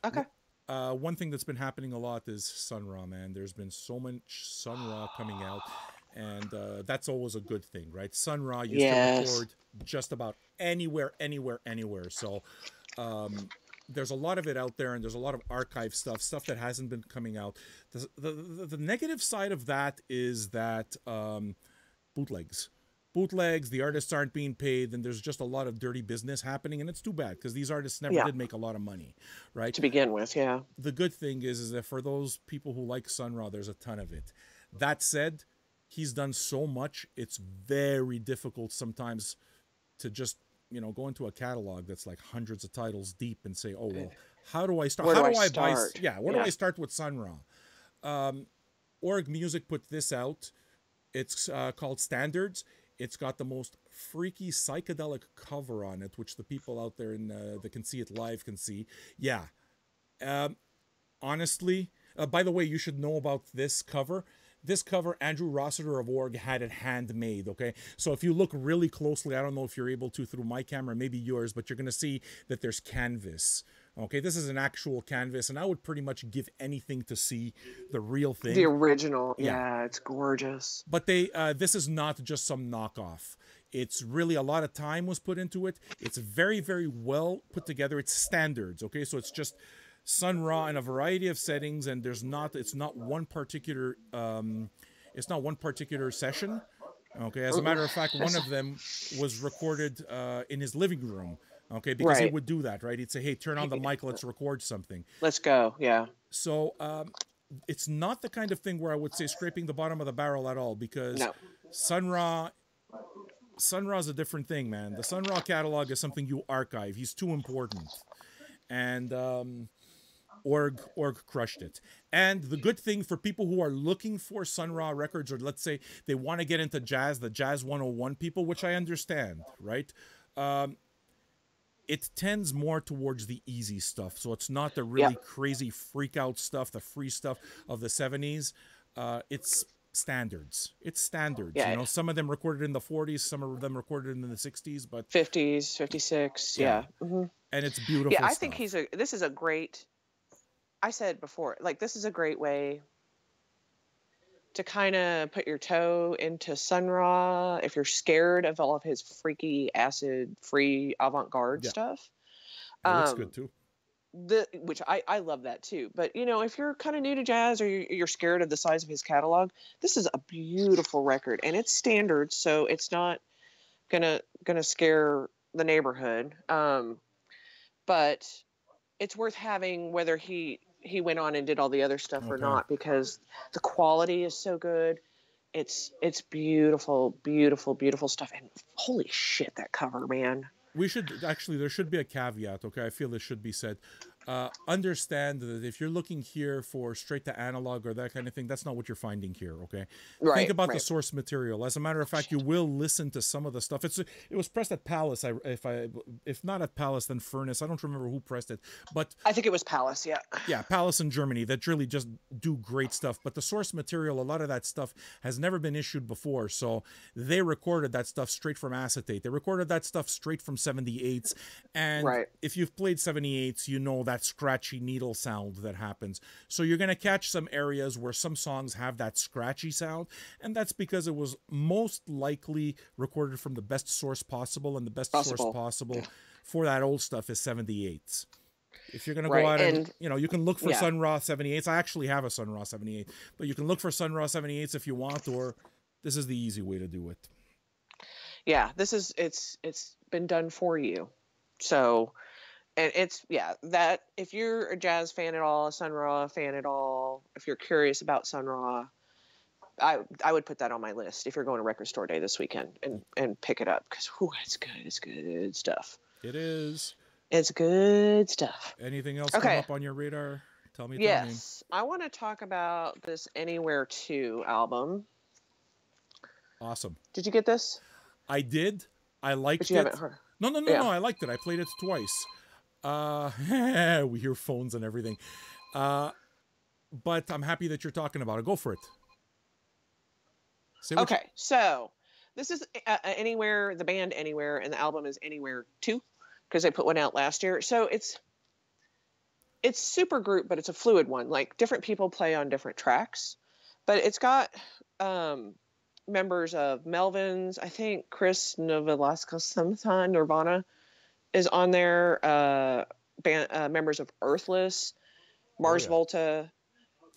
Okay. One thing that's been happening a lot is Sun Ra, man. There's been so much Sun Ra coming out, and that's always a good thing, right? Sun Ra used to Yes. record just about anywhere, anywhere, anywhere. So there's a lot of it out there, and there's a lot of archive stuff that hasn't been coming out. The negative side of that is that bootlegs. The artists aren't being paid, and there's just a lot of dirty business happening, and it's too bad because these artists never Yeah. did make a lot of money, right? To begin with, yeah. The good thing is that for those people who like Sun Ra, there's a ton of it. That said, he's done so much, it's very difficult sometimes to just, you know, go into a catalog that's like hundreds of titles deep and say, oh, well, how do I start? Where How do do I I buy? start? Yeah, where do I start with Sun Ra? Org Music put this out. It's called Standards. It's got the most freaky psychedelic cover on it, which the people out there in that can see it live can see. Yeah. Honestly, by the way, you should know about this cover. This cover, Andrew Rossiter of Org had it handmade, okay? So if you look really closely, I don't know if you're able to through my camera, maybe yours, but you're going to see that there's canvas. Okay, this is an actual canvas, and I would pretty much give anything to see the real thing. The original. Yeah. Yeah, it's gorgeous. But this is not just some knockoff. It's really a lot of time was put into it. It's very, very well put together. It's standards, okay? So it's just Sun Ra in a variety of settings, and it's not one particular session. Okay, as a matter of fact, one of them was recorded in his living room. Okay, because he would do that, right? He'd say, hey, turn on the mic, let's record something. Let's go, yeah. So it's not the kind of thing where I would say scraping the bottom of the barrel at all, because Sun Ra's a different thing, man. The Sun Ra catalog is something you archive. He's too important. And Org crushed it. And the good thing for people who are looking for Sun Ra records, or let's say they want to get into jazz, the Jazz 101 people, which I understand, right? It tends more towards the easy stuff. So it's not the really crazy freak out stuff, the free stuff of the 70s. It's standards. It's standards. Yeah. You know, some of them recorded in the 40s, some of them recorded in the 60s, but 50s, 56, yeah. Mm-hmm. And it's beautiful. Yeah, I think this is a great, I said before, like, this is a great way to kind of put your toe into Sun Ra if you're scared of all of his freaky acid-free avant-garde stuff. That looks good too. Which I love that too. But, you know, if you're kind of new to jazz, or you're scared of the size of his catalog, this is a beautiful record, and it's standard, so it's not gonna scare the neighborhood. But it's worth having, whether he went on and did all the other stuff or not, because the quality is so good. It's beautiful, beautiful, beautiful stuff. And holy shit, that cover, man. We should actually, there should be a caveat, okay? I feel this should be said. Understand that if you're looking here for straight to analog or that kind of thing, that's not what you're finding here, okay? Think about the source material. As a matter of fact, you will listen to some of the stuff. It was pressed at Palace. If not at Palace, then Furnace. I don't remember who pressed it, but I think it was Palace. Yeah. Yeah, Palace in Germany. That really just do great stuff. But the source material, a lot of that stuff has never been issued before, so they recorded that stuff straight from acetate. They recorded that stuff straight from 78s, and if you've played 78s, you know that scratchy needle sound that happens. So you're going to catch some areas where some songs have that scratchy sound, and that's because it was most likely recorded from the best source possible, and the best source possible for that old stuff is 78s. If you're going to go out and, you know, you can look for Sun Ra 78s. I actually have a Sun Ra 78, but you can look for Sun Ra 78s if you want, or this is the easy way to do it. Yeah, this is, it's been done for you. So And it's, yeah, that if you're a jazz fan at all, a Sun Ra fan at all, if you're curious about Sun Ra, I would put that on my list if you're going to Record Store Day this weekend and pick it up, because it's good. It's good stuff. It is. It's good stuff. Anything else come Okay. up on your radar? Tell me. Yes, I want to talk about this Anywhere 2 album. Awesome. Did you get this? I did. I liked it. But you haven't heard. No. I liked it. I played it twice. We hear phones and everything. But I'm happy that you're talking about it. Go for it. Okay, so this is Anywhere, the band Anywhere, and the album is Anywhere 2, because they put one out last year. So it's super group, but it's a fluid one. Like, different people play on different tracks, but it's got members of Melvins. I think Chris Novoselic, Nirvana, is on there. Members of Earthless, Mars Volta,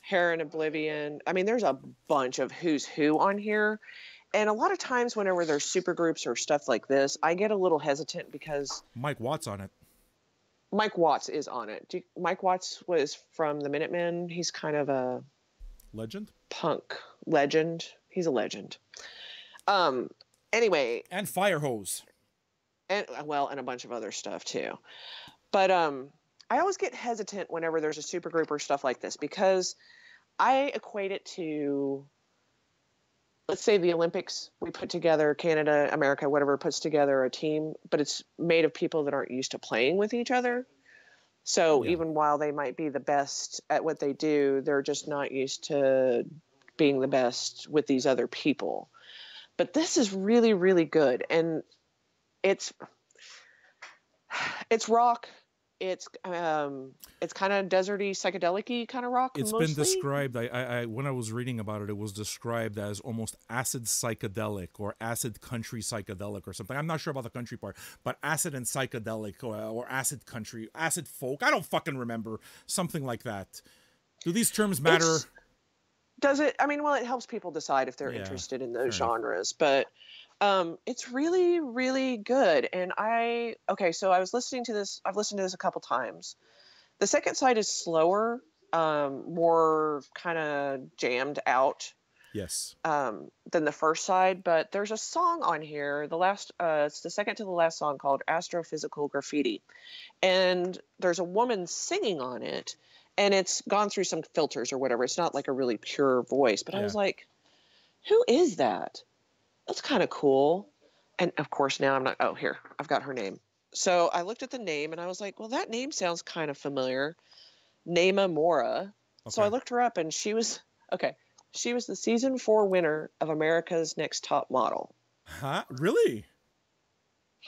Hair in Oblivion. I mean, there's a bunch of who's who on here. And a lot of times whenever there's super groups or stuff like this, I get a little hesitant because Mike Watt's on it. Mike Watts is on it. Mike Watts was from the Minutemen. He's kind of a legend, punk legend. He's a legend. Anyway. And Firehose. And a bunch of other stuff too. But I always get hesitant whenever there's a super group or stuff like this, because I equate it to, let's say, the Olympics. We put together, Canada, America, whatever, puts together a team, but it's made of people that aren't used to playing with each other. So even while they might be the best at what they do, they're just not used to being the best with these other people. But this is really, really good. And it's rock. It's kind of deserty, psychedelic-y kind of rock. It's mostly been described. I when I was reading about it, it was described as almost acid psychedelic or acid country psychedelic or something. I'm not sure about the country part, but acid and psychedelic or acid country, acid folk. I don't fucking remember. Something like that. Do these terms matter? Does it? I mean, well, it helps people decide if they're interested in those genres, but it's really, really good. And so I was listening to this. I've listened to this a couple times. The second side is slower, more kind of jammed out. Yes. Than the first side, but there's a song on here. It's the second to the last song, called Astrophysical Graffiti, and there's a woman singing on it, and it's gone through some filters or whatever. It's not like a really pure voice, but I was like, who is that? That's kind of cool. And of course now I'm not, here, I've got her name. So I looked at the name and I was like, well, that name sounds kind of familiar. Nema Mora. Okay. So I looked her up and she was the season 4 winner of America's Next Top Model. Huh? Really?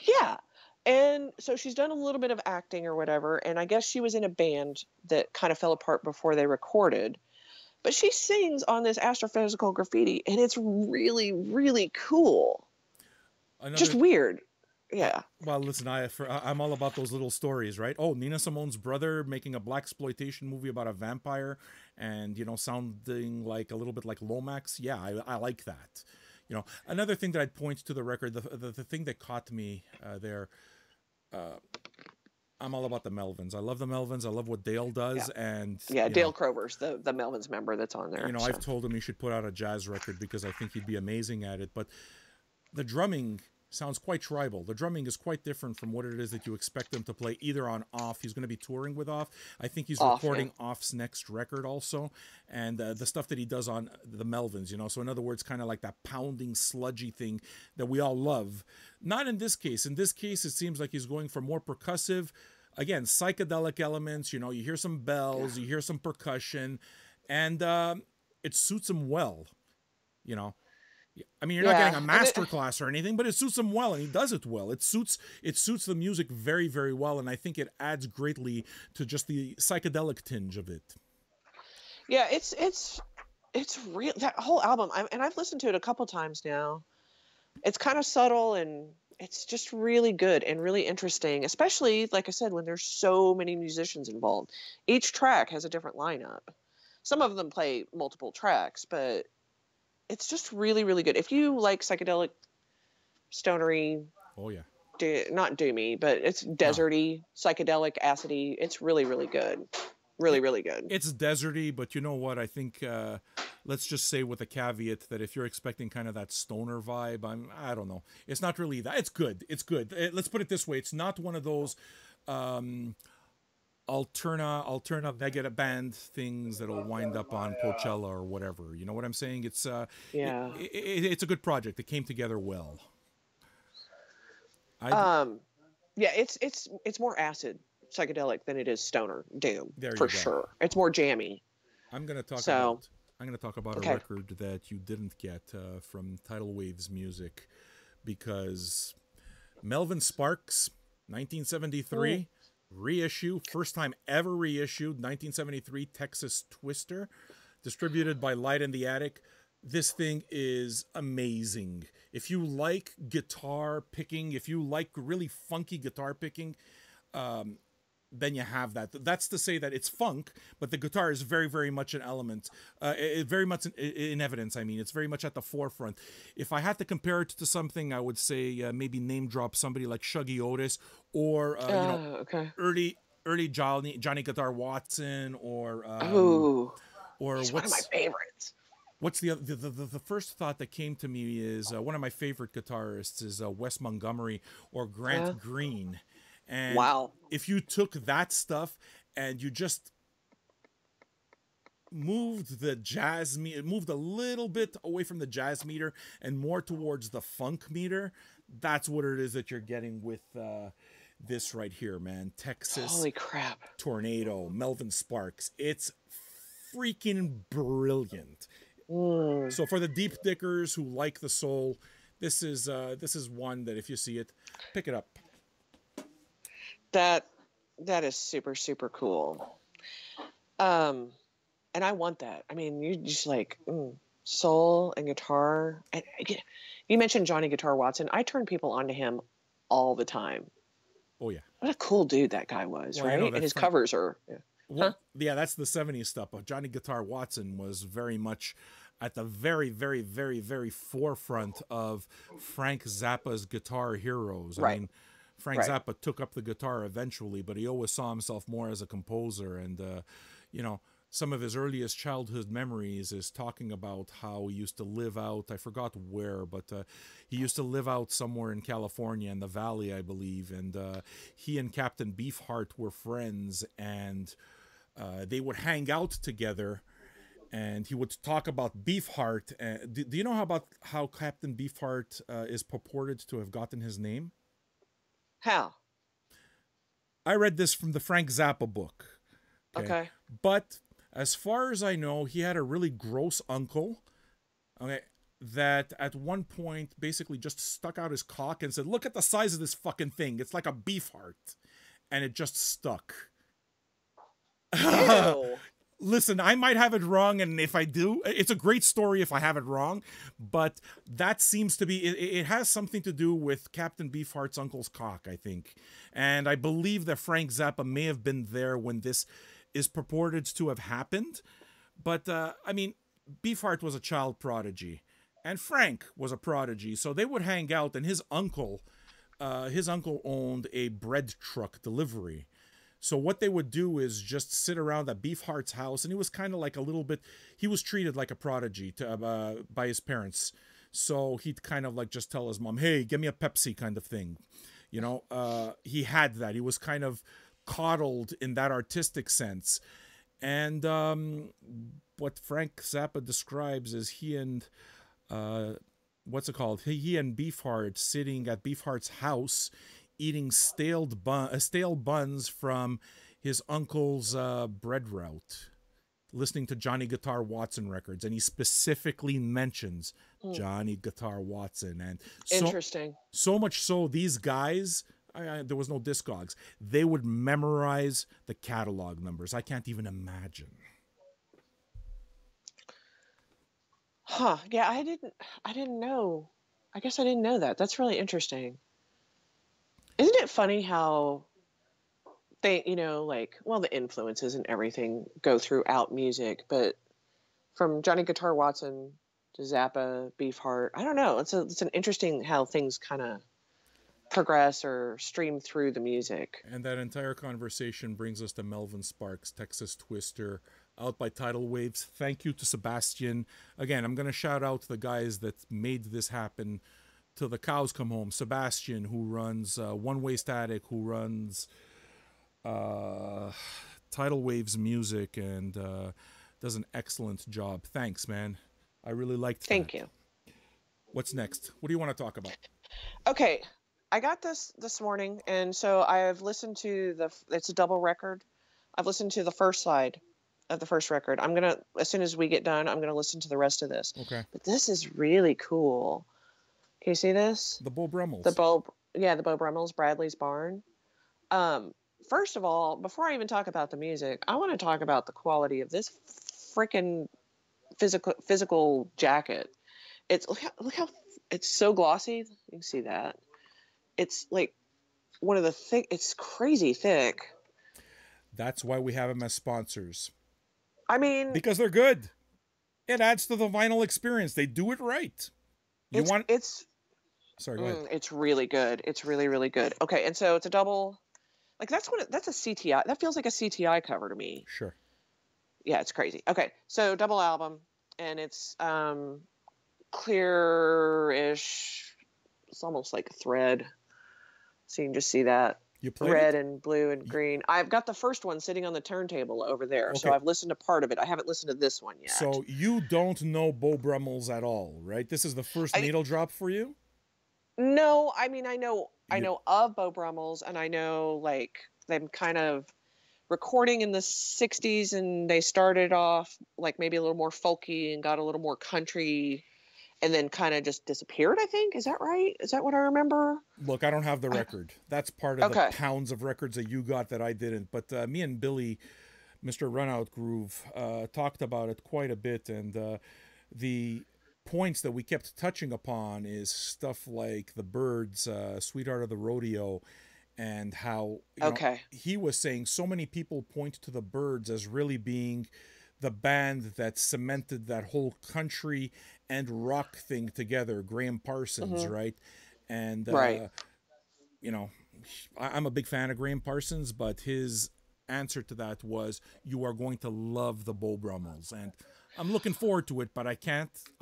Yeah. And so she's done a little bit of acting or whatever. And I guess she was in a band that kind of fell apart before they recorded. But she sings on this Astrophysical Graffiti, and it's really, really cool. Just weird. Yeah. Well, listen, I'm all about those little stories, right? Oh, Nina Simone's brother making a blaxploitation movie about a vampire and, sounding like a little bit like Lomax. Yeah, I like that. Another thing that I'd point to the record, the thing that caught me there, I'm all about the Melvins. I love the Melvins. I love what Dale does. And Dale Crover's the Melvins member that's on there. I've told him he should put out a jazz record because I think he'd be amazing at it. But the drumming sounds quite tribal. The drumming is quite different from what it is that you expect him to play either on Off. He's going to be touring with Off. I think he's recording Off's next record also. And the stuff that he does on the Melvins, So in other words, kind of like that pounding, sludgy thing that we all love. Not in this case. In this case, it seems like he's going for more percussive, again, psychedelic elements. You hear some bells, you hear some percussion, and it suits him well. I mean, you're not getting a master class or anything, but it suits him well, and he does it well. It suits the music very, very well, and I think it adds greatly to just the psychedelic tinge of it. Yeah, it's real. That whole album, and I've listened to it a couple times now. It's kind of subtle, and it's just really good and really interesting, especially, like I said, when there's so many musicians involved. Each track has a different lineup. Some of them play multiple tracks, but it's just really, really good. If you like psychedelic, stonery, not doomy, but it's No. deserty, psychedelic, acidy. It's really, really good. Really, It, really good. it's deserty, but you know what? I think let's just say with a caveat that if you're expecting kind of that stoner vibe, I don't know. It's not really that. It's good. It's good. Let's put it this way. It's not one of those alterna negative band things that'll wind up on Coachella or whatever. You know what I'm saying? Yeah. It's a good project. It came together well. Yeah, it's more acid psychedelic than it is stoner doom There for you go. sure. It's more jammy. I'm gonna talk So, about a okay. record that you didn't get from Tidal Waves Music because Melvin Sparks, 1973 reissue, first time ever reissued, 1973 Texas Twister, distributed by Light in the Attic. This thing is amazing. If you like guitar picking, if you like really funky guitar picking, then you have that. That's to say that it's funk, but the guitar is very, very much an element, very much in evidence. I mean, it's very much at the forefront. If I had to compare it to something, I would say maybe name drop somebody like Shuggy Otis or Okay. early Johnny Guitar Watson Ooh, or he's one of my favorites. what's the first thought that came to me is one of my favorite guitarists is Wes Montgomery or Grant Green. And Wow. if you took that stuff and you just moved the jazz meter, moved a little bit away from the jazz meter and more towards the funk meter, that's what it is that you're getting with this right here, man. Texas. Holy crap. Tornado, Melvin Sparks. It's freaking brilliant. So for the deep dickers who like the soul, this is one that if you see it, pick it up. That is super, super cool. And I want that. I mean, you just like soul and guitar. And you mentioned Johnny Guitar Watson. I turn people onto him all the time. Oh yeah. What a cool dude that guy was, right? And his covers are yeah, that's the 70s stuff. But Johnny Guitar Watson was very much at the very, very, very, very forefront of Frank Zappa's guitar heroes. I mean, Frank Zappa took up the guitar eventually, but he always saw himself more as a composer. And, some of his earliest childhood memories is talking about how he used to live out, I forgot where, but he used to live out somewhere in California in the Valley, I believe. And he and Captain Beefheart were friends, and they would hang out together. And he would talk about Beefheart. Do you know how Captain Beefheart is purported to have gotten his name? How? I read this from the Frank Zappa book. Okay. But as far as I know, he had a really gross uncle, that at one point basically just stuck out his cock and said, "Look at the size of this fucking thing. It's like a beef heart." And it just stuck. Listen, I might have it wrong, and if I do, it's a great story if I have it wrong, but that seems to be, it has something to do with Captain Beefheart's uncle's cock, I think. And I believe that Frank Zappa may have been there when this is purported to have happened. But, I mean, Beefheart was a child prodigy, and Frank was a prodigy, so they would hang out, and his uncle owned a bread truck delivery. So what they would do is just sit around at Beefheart's house, and he was kind of like he was treated like a prodigy by his parents. So he'd kind of like just tell his mom, "Hey, give me a Pepsi," kind of thing. He had that. He was kind of coddled in that artistic sense. And what Frank Zappa describes is he and Beefheart sitting at Beefheart's house, eating stale buns from his uncle's bread route, listening to Johnny Guitar Watson records, and he specifically mentions Johnny Guitar Watson. And interesting. So much so, these guys, there was no Discogs. They would memorize the catalog numbers. I can't even imagine. Huh? Yeah, I didn't know. I guess I didn't know that. That's really interesting. Isn't it funny how they, the influences and everything go throughout music, but from Johnny Guitar Watson to Zappa, Beefheart, I don't know. It's an interesting how things kind of progress or stream through the music. And that entire conversation brings us to Melvin Sparks, Texas Twister, out by Tidal Waves. Thank you to Sebastian. Again, I'm going to shout out to the guys that made this happen till the cows come home. Sebastian, who runs One Way Static, who runs Tidal Waves Music, and does an excellent job. Thanks, man. I really liked that. Thank you. What's next? What do you want to talk about? Okay, I got this morning, and so I've listened to it's a double record. I've listened to the first side of the first record. I'm gonna, as soon as we get done, I'm gonna listen to the rest of this. Okay. But this is really cool. Can you see this? The Beau Brummels. The Beau Brummels, Bradley's Barn. First of all, before I even talk about the music, I want to talk about the quality of this freaking physical jacket. Look how it's so glossy. You can see that. It's like one of the thick. It's crazy thick. That's why we have them as sponsors. I mean, because they're good. It adds to the vinyl experience. They do it right. Sorry, go ahead. It's really good. It's really, really good. Okay, and so it's a double. Like that's a CTI. That feels like a CTI cover to me. Sure. Yeah, it's crazy. Okay, so double album, and it's clear-ish. It's almost like a thread. So you can just see that. You played red it? and blue and green. I've got the first one sitting on the turntable over there. Okay. So I've listened to part of it. I haven't listened to this one yet. So you don't know Beau Brummels at all, right? This is the first needle drop for you? No, I mean, I know of Beau Brummels, and I know like them kind of recording in the 60s, and they started off like maybe a little more folky and got a little more country, and then kind of just disappeared, I think. Is that right? Is that what I remember? Look, I don't have the record. That's part of the pounds of records that you got that I didn't. But me and Billy, Mr. Runout Groove, talked about it quite a bit. And the points that we kept touching upon is stuff like the Byrds, Sweetheart of the Rodeo, and how you know, he was saying so many people point to the Byrds as really being the band that cemented that whole country and rock thing together. Graham Parsons, right? And you know, I'm a big fan of Graham Parsons, but his answer to that was, "You are going to love the Beau Brummels," and I'm looking forward to it. But I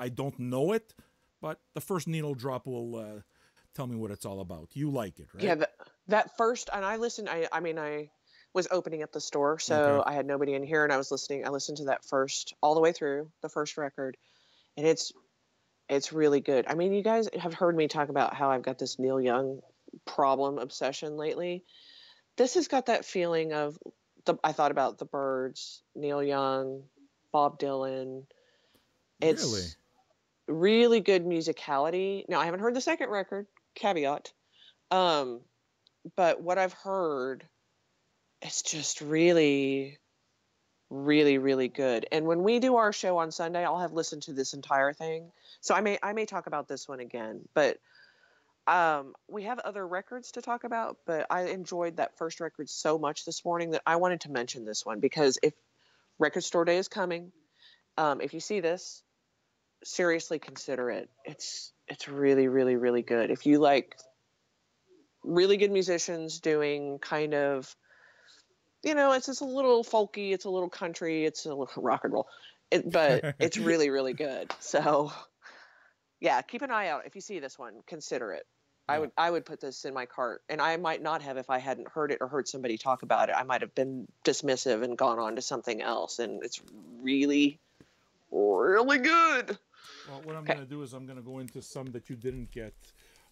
don't know it. But the first needle drop will tell me what it's all about. You like it, right? Yeah, that first, and I listened. I mean, I was opening up the store, so I had nobody in here, and I was listening. I listened to that first all the way through the first record, and it's really good. I mean, you guys have heard me talk about how I've got this Neil Young obsession lately. This has got that feeling of I thought about the Byrds, Neil Young, Bob Dylan. It's really good musicality. Now, I haven't heard the second record, caveat. But what I've heard, it's just really, really, really good. And when we do our show on Sunday, I'll have listened to this entire thing. So I may talk about this one again. But we have other records to talk about, but I enjoyed that first record so much this morning that I wanted to mention this one, because if Record Store Day is coming, if you see this, seriously consider it. It's really, really, really good. If you like really good musicians doing kind of, it's just a little folky, it's a little country, it's a little rock and roll, but it's really, really good. So yeah, keep an eye out. If you see this one, consider it. Yeah. I would put this in my cart, and I might not have if I hadn't heard it or heard somebody talk about it. I might have been dismissive and gone on to something else, and it's really, really good. Well, what I'm going to do is I'm going to go into some that you didn't get.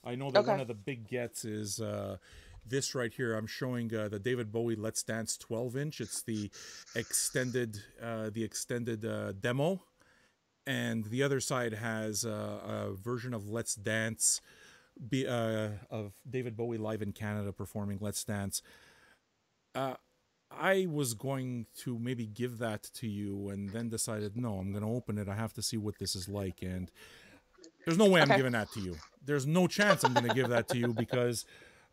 I know that one of the big gets is this right here. I'm showing the David Bowie Let's Dance 12-inch. It's the extended demo, and the other side has a version of Let's Dance of David Bowie live in Canada performing Let's Dance. I was going to maybe give that to you, and then decided, no, I'm going to open it. I have to see what this is like, and there's no way I'm giving that to you. There's no chance I'm going to give that to you, because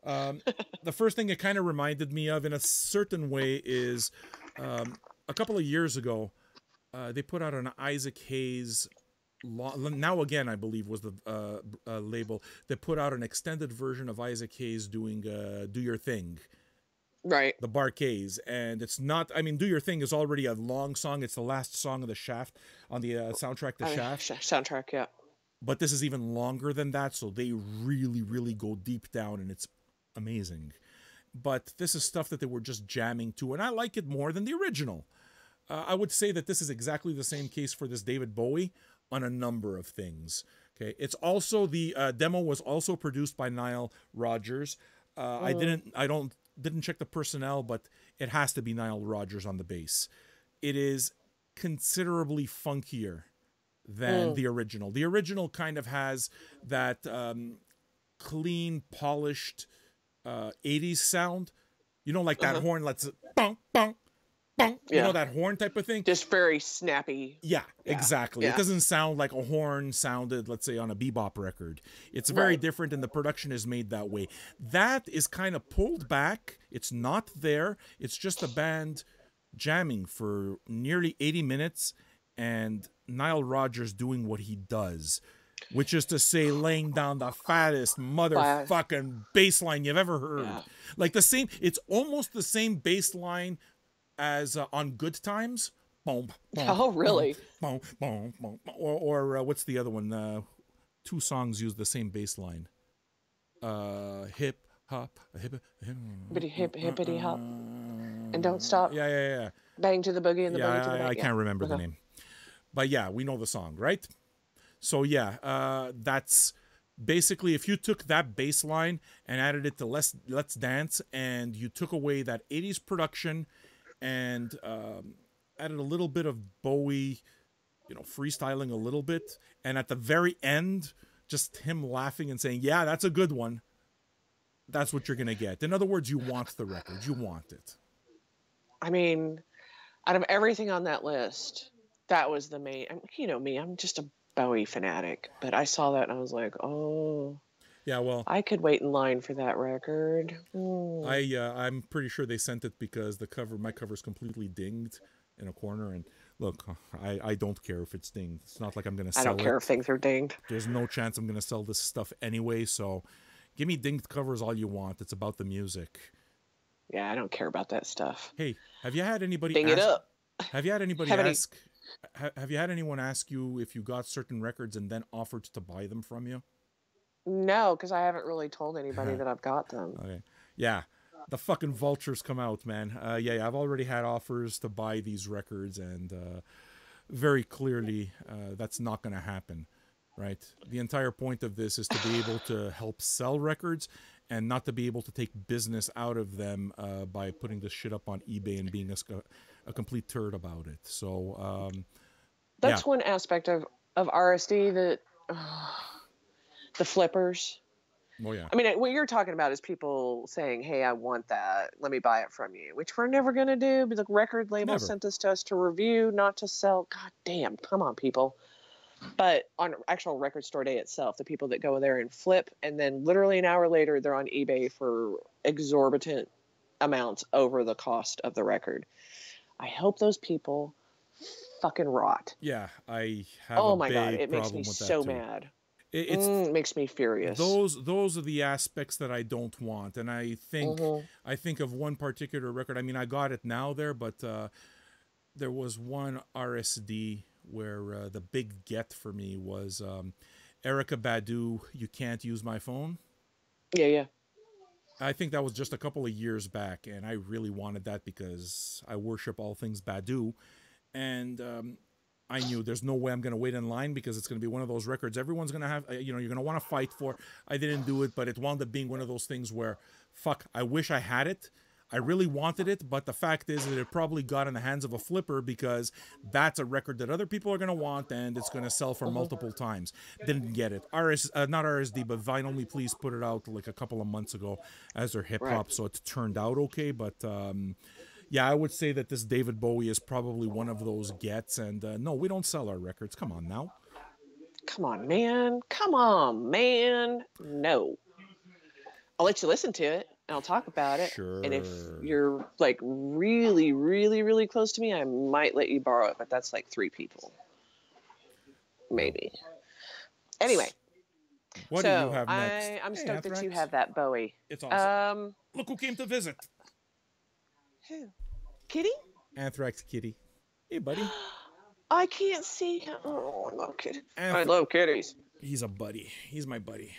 the first thing it kind of reminded me of in a certain way is a couple of years ago, they put out an Isaac Hayes Now Again, I believe, was the label that put out an extended version of Isaac Hayes doing Do Your Thing. Right. The Barcays. And it's not, I mean, Do Your Thing is already a long song. It's the last song of the Shaft, on the soundtrack to Shaft. Soundtrack, yeah. But this is even longer than that, so they really, really go deep down, and it's amazing. But this is stuff that they were just jamming to, and I like it more than the original. I would say that this is exactly the same case for this David Bowie on a number of things. Okay, it's also the demo was also produced by Nile Rodgers. I didn't check the personnel, but it has to be Nile Rodgers on the bass. It is considerably funkier than the original. The original kind of has that clean, polished 80s sound. You know, like that horn, let's bong, bong, bong. Yeah. You know, that horn type of thing? Just very snappy. Yeah, exactly. Yeah. It doesn't sound like a horn sounded, let's say, on a bebop record. It's very different, and the production is made that way. That is kind of pulled back. It's not there. It's just a band jamming for nearly 80 minutes, and Nile Rodgers doing what he does, which is to say, laying down the fattest motherfucking bass line you've ever heard. Yeah. Like the same, it's almost the same bass line as on Good Times. Boom, boom, oh, really? Boom, boom, boom, boom. Or what's the other one? Two songs use the same bass line. Hip hop, hippity hop, and don't stop. Yeah. Bang to the boogie and the boogie to the back. I can't remember the name. But yeah, we know the song, right? So yeah, that's basically, if you took that bass line and added it to Let's Dance, and you took away that 80s production and added a little bit of Bowie, you know, freestyling a little bit, and at the very end, just him laughing and saying, yeah, that's a good one. That's what you're going to get. In other words, you want the record. You want it. I mean, out of everything on that list, that was the main. You know me, I'm just a Bowie fanatic, but I saw that and I was like, oh, yeah, well, I could wait in line for that record. I'm pretty sure they sent it because my cover's completely dinged in a corner, and look, I don't care if it's dinged. It's not like I'm gonna sell it. I don't care if things are dinged. There's no chance I'm gonna sell this stuff anyway, so give me dinged covers all you want. It's about the music. Yeah, I don't care about that stuff. Hey, have you had anybody ding it up? Have you had anybody ask? Have you had anyone ask you if you got certain records and then offered to buy them from you? No, because I haven't really told anybody that I've got them. Okay. Yeah. The fucking vultures come out, man. Yeah, I've already had offers to buy these records, and very clearly that's not going to happen, right? The entire point of this is to be able to help sell records and not to be able to take business out of them by putting this shit up on eBay and being a complete turd about it. So that's one aspect of RSD that the flippers. Oh yeah. I mean, what you're talking about is people saying, "Hey, I want that. Let me buy it from you," which we're never going to do. But the record label sent this to us to review, not to sell. God damn, come on, people. But on actual record store day itself, the people that go there and flip, and then literally an hour later, they're on eBay for exorbitant amounts over the cost of the record. I hope those people fucking rot. Yeah, I have oh a my big God, it makes problem me with that so too. mad. It makes me furious. Those are the aspects that I don't want, and I think of one particular record. I mean, I got it now there, but there was one RSD where the big get for me was Erykah Badu, You Can't Use My Phone. Yeah. I think that was just a couple of years back, and I really wanted that because I worship all things Badu, and I knew there's no way I'm going to wait in line because it's going to be one of those records everyone's going to have, you're going to want to fight for. I didn't do it, but it wound up being one of those things where, fuck, I wish I had it. I really wanted it, but the fact is that it probably got in the hands of a flipper because that's a record that other people are going to want and it's going to sell for multiple times. Didn't get it. Not RSD, but Vinyl Me Please put it out like a couple of months ago as their hip hop, so it turned out okay, but yeah, I would say that this David Bowie is probably one of those gets, and no, we don't sell our records. Come on now. Come on, man. No. I'll let you listen to it. I'll talk about it. Sure. And if you're like really, really, really close to me, I might let you borrow it, but that's like 3 people. maybe. Anyway, what do you have next? I'm Hey, stoked that you Anthrax. have that Bowie. It's awesome. Look who came to visit. Who? Kitty? Anthrax Kitty. Hey, buddy. I can't see him. Oh, I love kitties. I Anth- love kitties. He's a buddy. He's my buddy.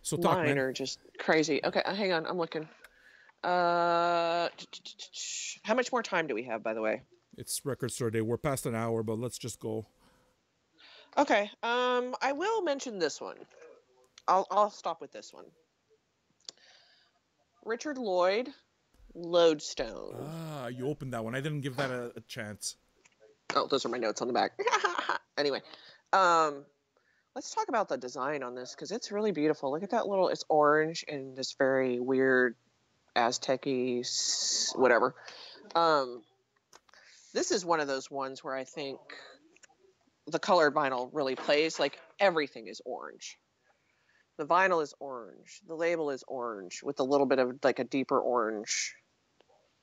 So talk, Mine man. are just crazy. Okay, hang on. I'm looking. How much more time do we have, by the way? It's Record Store Day. We're past an hour, but let's just go. Okay. I will mention this one. I'll stop with this one. Richard Lloyd, Lodestone. Ah, you opened that one. I didn't give that a chance. Oh, those are my notes on the back. Anyway, let's talk about the design on this because it's really beautiful. Look at that little. It's orange and this very weird Aztec-y whatever. This is one of those ones where I think the colored vinyl really plays. Like everything is orange. The vinyl is orange. The label is orange with a little bit of like a deeper orange,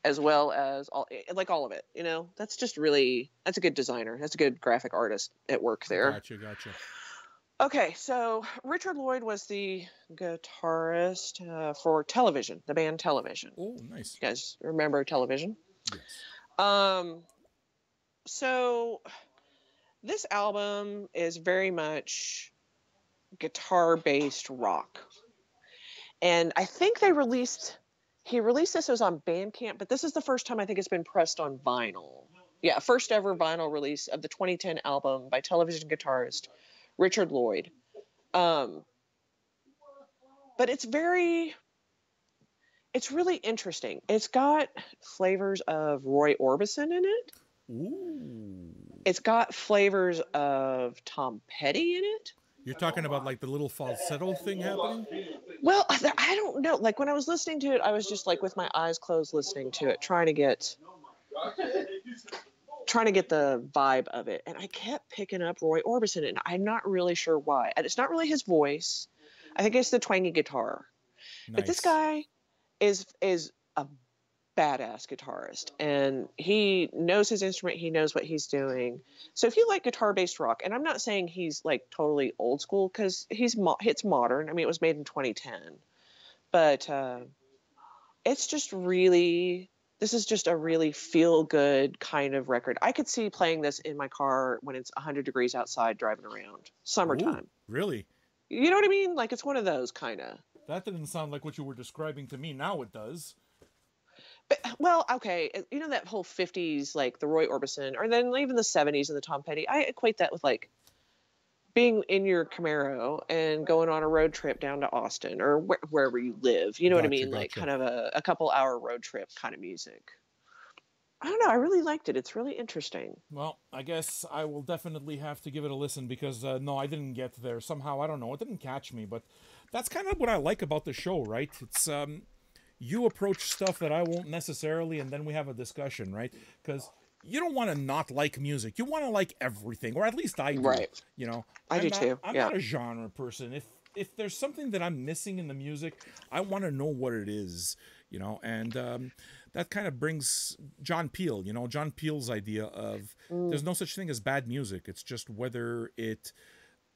as well as all of it. You know, that's just really, that's a good designer. That's a good graphic artist at work there. Gotcha. Okay, so Richard Lloyd was the guitarist for Television, the band Television. Oh, nice. You guys remember Television? Yes. So this album is very much guitar-based rock. And I think he released this was on Bandcamp, but this is the first time I think it's been pressed on vinyl. Yeah, first ever vinyl release of the 2010 album by Television guitarist Richard Lloyd. But it's really interesting. It's got flavors of Roy Orbison in it. Ooh. It's got flavors of Tom Petty in it. You're talking about like the little falsetto thing happening? Well, I don't know. Like when I was listening to it, I was just like with my eyes closed listening to it, trying to get the vibe of it. And I kept picking up Roy Orbison, and I'm not really sure why. And it's not really his voice. I think it's the twangy guitar. Nice. But this guy is a badass guitarist, and he knows his instrument. He knows what he's doing. So if you like guitar-based rock, and I'm not saying he's like totally old school because it's modern. I mean, it was made in 2010, but it's just really. This is just a really feel-good kind of record. I could see playing this in my car when it's 100 degrees outside driving around. Summertime. Ooh, really? You know what I mean? Like, it's one of those kind of. That didn't sound like what you were describing to me. Now it does. But, well, okay. You know that whole 50s, like the Roy Orbison, or then even the 70s and the Tom Petty. I equate that with, like, being in your Camaro and going on a road trip down to Austin or wherever you live. You know what I mean? Like kind of a couple hour road trip kind of music. I don't know. I really liked it. It's really interesting. Well, I guess I will definitely have to give it a listen because, no, I didn't get there. Somehow, I don't know. It didn't catch me. But that's kind of what I like about the show, right? It's you approach stuff that I won't necessarily, and then we have a discussion, right? Because you don't want to not like music. You want to like everything, or at least I do. Right. You know, I do too. I'm not a genre person. If there's something that I'm missing in the music, I want to know what it is. You know, and that kind of brings John Peel. You know, John Peel's idea of there's no such thing as bad music. It's just whether it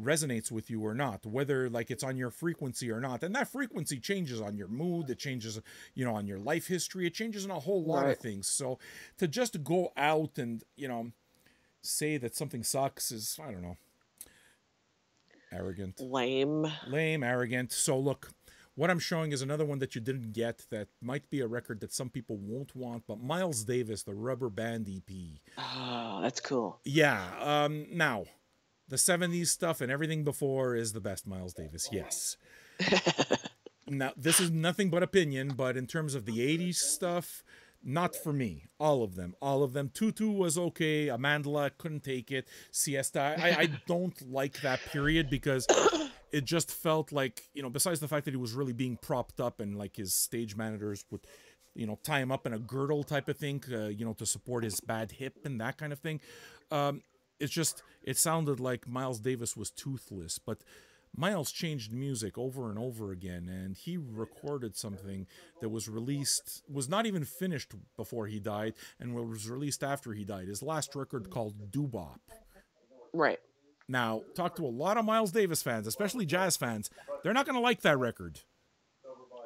resonates with you or not, whether like it's on your frequency or not, and that frequency changes on your mood, it changes, you know, on your life history, it changes on a whole lot of things. So to just go out and, you know, say that something sucks is, I don't know, arrogant, lame, arrogant. So look, what I'm showing is another one that you didn't get that might be a record that some people won't want, but Miles Davis, the Rubber Band EP. Oh, that's cool. Yeah. Now the 70s stuff and everything before is the best Miles Davis, yes. Now, this is nothing but opinion, but in terms of the 80s stuff, not for me. All of them. Tutu was okay. Amandla, couldn't take it. Siesta, I don't like that period because it just felt like, you know, besides the fact that he was really being propped up and like his stage managers would, you know, tie him up in a girdle type of thing, you know, to support his bad hip and that kind of thing. It sounded like Miles Davis was toothless, but Miles changed music over and over again, and he recorded something that was not even finished before he died, and was released after he died. His last record called Doo-Bop. Right. Now, talk to a lot of Miles Davis fans, especially jazz fans. They're not going to like that record.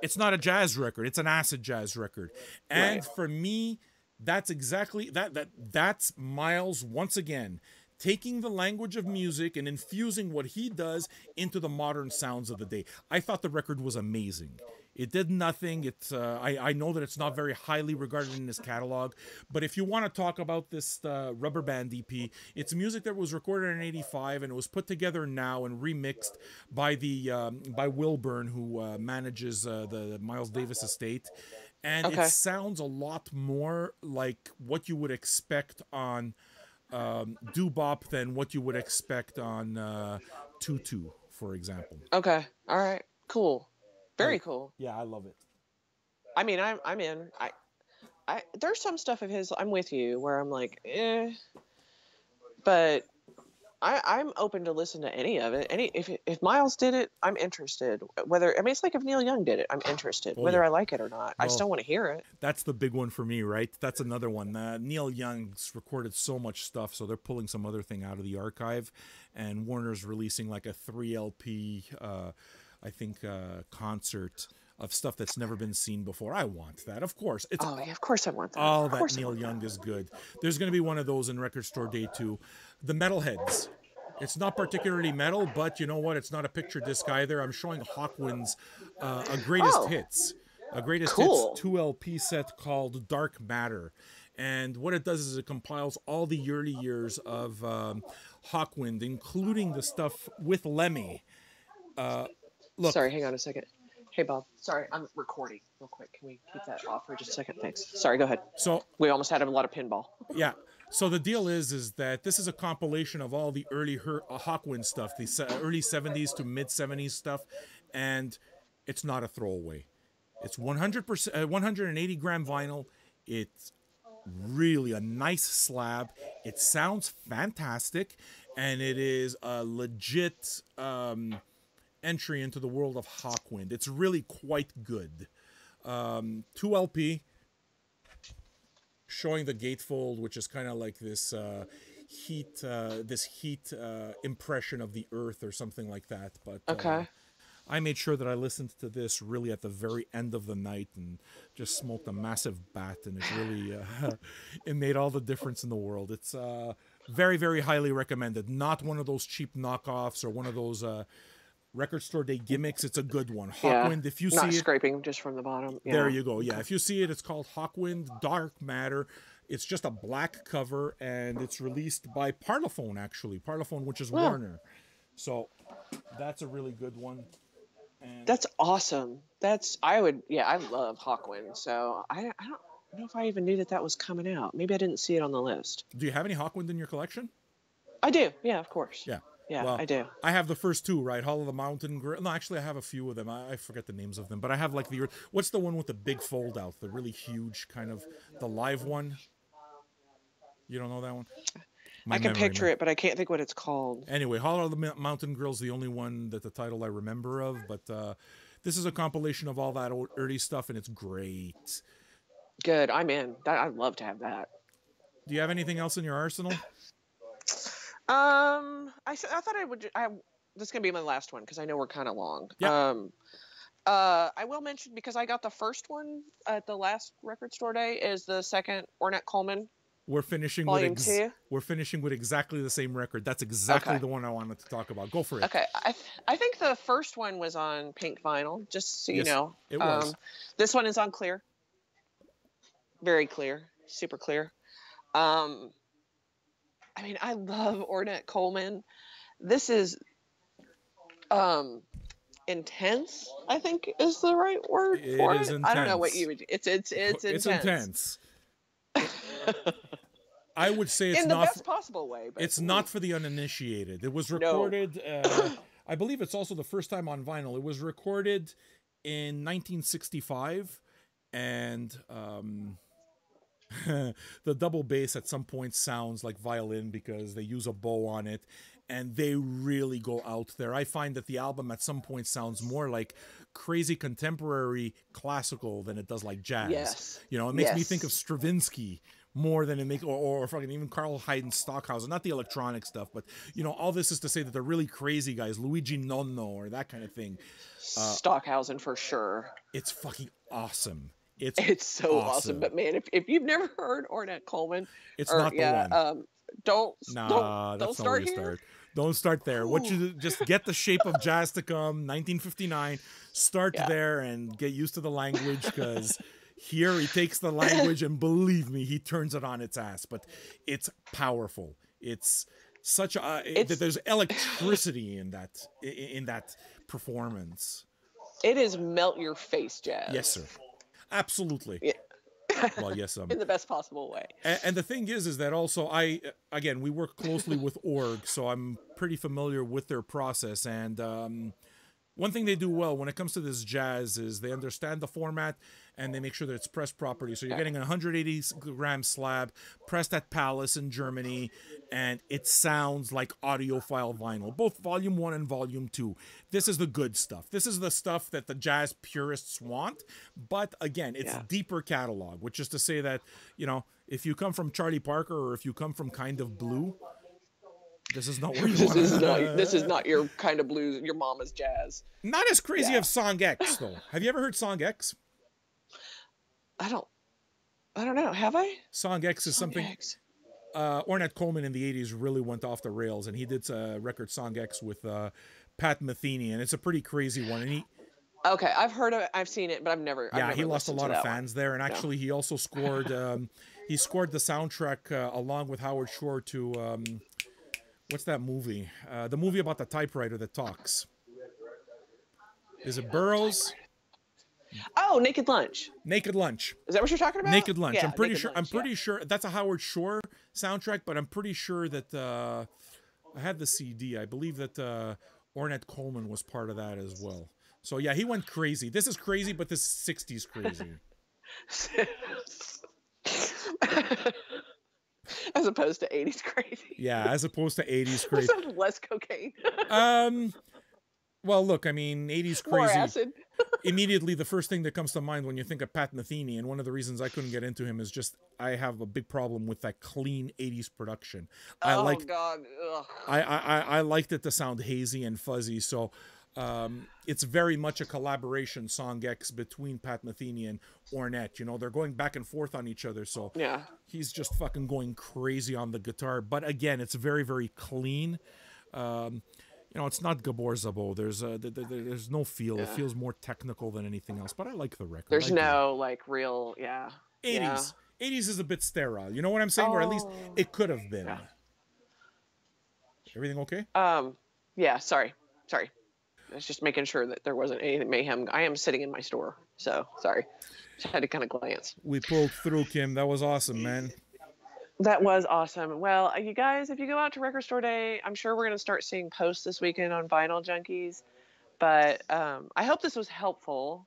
It's not a jazz record. It's an acid jazz record. And for me, that's exactly that's Miles once again taking the language of music and infusing what he does into the modern sounds of the day. I thought the record was amazing. It did nothing. It's I know that it's not very highly regarded in his catalog, but if you want to talk about this Rubber Band EP, it's music that was recorded in '85 and it was put together now and remixed by by Wilburn, who manages the Miles Davis estate, and it sounds a lot more like what you would expect on Doo-Bop than what you would expect on Tutu, for example. Okay, all right, cool. Very cool. Yeah, I love it. I mean, I'm in. I there's some stuff of his I'm with you where I'm like, but I'm open to listen to any of it. If Miles did it, I'm interested. It's like if Neil Young did it, I'm interested. Whether I like it or not, I still want to hear it. That's the big one for me, right? That's another one. Neil Young's recorded so much stuff, so they're pulling some other thing out of the archive, and Warner's releasing like a 3 LP. I think concert of stuff that's never been seen before. I want that, of course. Of course I want that. All that Neil Young is good. There's going to be one of those in Record Store Day too. The Metalheads. It's not particularly metal, but you know what? It's not a picture disc either. I'm showing Hawkwind's a greatest hits. A greatest hits 2 LP set called Dark Matter. And what it does is it compiles all the early years of Hawkwind, including the stuff with Lemmy. Look. Sorry, hang on a second. Hey, Bob. Sorry, I'm recording real quick. Can we keep that off for just a second? Thanks. Sorry, go ahead. So we almost had a lot of pinball. Yeah. So the deal is that this is a compilation of all the early Hawkwind stuff, the early 70s to mid 70s stuff, and it's not a throwaway. It's 100%, 180 gram vinyl. It's really a nice slab. It sounds fantastic, and it is a legit entry into the world of Hawkwind. It's really quite good. 2 LP, showing the gatefold, which is kind of like this heat impression of the earth or something like that. But I made sure that I listened to this really at the very end of the night and just smoked a massive bat, and it really it made all the difference in the world. It's very, very highly recommended. Not one of those cheap knockoffs or one of those Record Store Day gimmicks. It's a good one. Hawkwind, if you see it, not scraping just from the bottom. Yeah. There you go. Yeah, if you see it, it's called Hawkwind Dark Matter. It's just a black cover, and it's released by Parlophone, actually. Parlophone, which is Warner. So that's a really good one. And that's awesome. I love Hawkwind. So I don't know if I even knew that was coming out. Maybe I didn't see it on the list. Do you have any Hawkwind in your collection? I do. Yeah, of course. Yeah. Yeah, well, I do. I have the first two, right? Hall of the Mountain Grill. No, actually, I have a few of them. I forget the names of them, but I have like what's the one with the big fold out, the really huge kind of the live one? You don't know that one? I can picture it, but I can't think what it's called. Anyway, Hall of the Mountain Grill's the only one that the title I remember of, but this is a compilation of all that old early stuff, and it's great. Good, I'm in. I'd love to have that. Do you have anything else in your arsenal? I thought I would. This is gonna be my last one because I know we're kind of long. Yeah. I will mention, because I got the first one at the last Record Store Day, is the second Ornette Coleman. We're finishing Volume 2. We're finishing with exactly the same record. That's exactly the one I wanted to talk about. Go for it. Okay, I think the first one was on pink vinyl, just so you know. It was. This one is on clear. Very clear, super clear. I mean, I love Ornette Coleman. This is intense, I think is the right word for it. Intense. I don't know what you would. It's intense. It's intense. I would say it's in the not best possible way. But it's not for the uninitiated. It was recorded. I believe it's also the first time on vinyl. It was recorded in 1965, and the double bass at some point sounds like violin because they use a bow on it, and they really go out there. I find that the album at some point sounds more like crazy contemporary classical than it does like jazz. Yes. You know, it makes me think of Stravinsky more than it makes, or fucking even Carl Hayden Stockhausen, not the electronic stuff, but you know, all this is to say that they're really crazy guys, Luigi Nonno or that kind of thing. Stockhausen for sure. It's fucking awesome. It's so awesome. But man, if you've never heard Ornette Coleman, it's not the one. Don't that's not where you start. Don't start there. What you just get the Shape of Jazz to Come, 1959. Start there and get used to the language, because here he takes the language and believe me, he turns it on its ass. But it's powerful. It's such a there's electricity in that performance. It is melt your face jazz. Yes, sir. Absolutely. Yeah. Well, yes, in the best possible way. And the thing is that also we work closely with Org, so I'm pretty familiar with their process. And one thing they do well when it comes to this jazz is they understand the format and they make sure that it's pressed properly. So you're getting a 180-gram slab pressed at Palace in Germany, and it sounds like audiophile vinyl, both Volume 1 and Volume 2. This is the good stuff. This is the stuff that the jazz purists want. But again, it's deeper catalog, which is to say that, you know, if you come from Charlie Parker or if you come from Kind of Blue, this is not where you want to. This is not your kind of blues, your mama's jazz. Not as crazy as Song X, though. Have you ever heard Song X? I don't know. Have I? Song X is something. Ornette Coleman in the 80s really went off the rails, and he did a record Song X with Pat Metheny, and it's a pretty crazy one. And okay, I've heard of it, I've seen it, but I've never. He lost a lot of fans there, and actually he also scored. He scored the soundtrack along with Howard Shore to what's that movie? The movie about the typewriter that talks. Is it Burroughs? Oh, Naked Lunch. Naked Lunch. Is that what you're talking about? Naked Lunch. Yeah, I'm pretty sure that's a Howard Shore soundtrack, but I'm pretty sure that I had the CD. I believe that Ornette Coleman was part of that as well. So yeah, he went crazy. This is crazy, but this is 60s crazy. As opposed to 80s crazy. Yeah, as opposed to 80s crazy. Less cocaine. Well, look, I mean, 80s crazy. More acid. Immediately, the first thing that comes to mind when you think of Pat Metheny, and one of the reasons I couldn't get into him is just I have a big problem with that clean 80s production. God. Ugh. I liked it to sound hazy and fuzzy, so it's very much a collaboration, Song X, between Pat Metheny and Ornette. You know, they're going back and forth on each other, so he's just fucking going crazy on the guitar. But again, it's very, very clean. You know, it's not Gabor Szabo. There's no feel. It feels more technical than anything else. But I like the record. There's no like real, 80s is a bit sterile. You know what I'm saying? Or at least it could have been. Yeah. Everything okay? Yeah. Sorry. I was just making sure that there wasn't any mayhem. I am sitting in my store, so sorry. Just had to kind of glance. We pulled through, Kim. That was awesome, man. That was awesome. Well, you guys, if you go out to Record Store Day, I'm sure we're going to start seeing posts this weekend on Vinyl Junkies. But I hope this was helpful.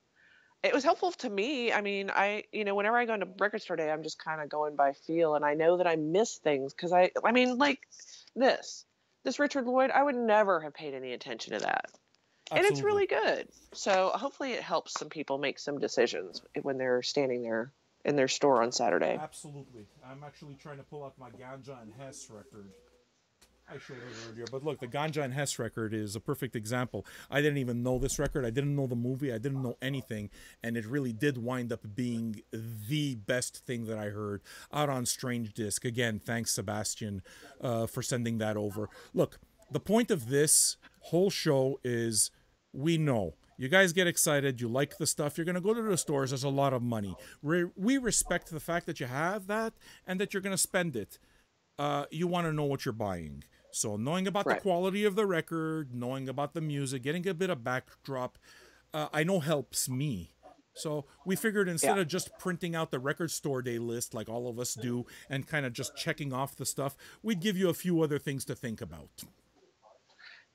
It was helpful to me. I mean, whenever I go into Record Store Day, I'm just kind of going by feel. And I know that I miss things because I mean, like this Richard Lloyd, I would never have paid any attention to that. Absolutely. And it's really good. So hopefully it helps some people make some decisions when they're standing there in their store on Saturday. Absolutely. I'm actually trying to pull up my Ganja and Hess record. I showed it earlier, but look, the Ganja and Hess record is a perfect example. I didn't even know this record. I didn't know the movie. I didn't know anything, and it really did wind up being the best thing that I heard out on Strange Disc. Again, thanks, Sebastian, for sending that over. Look, the point of this whole show is we know. You guys get excited. You like the stuff. You're going to go to the stores. There's a lot of money. We respect the fact that you have that and that you're going to spend it. You want to know what you're buying. So knowing about the quality of the record, knowing about the music, getting a bit of backdrop, I know helps me. So we figured instead of just printing out the Record Store Day list like all of us do and kind of just checking off the stuff, we'd give you a few other things to think about.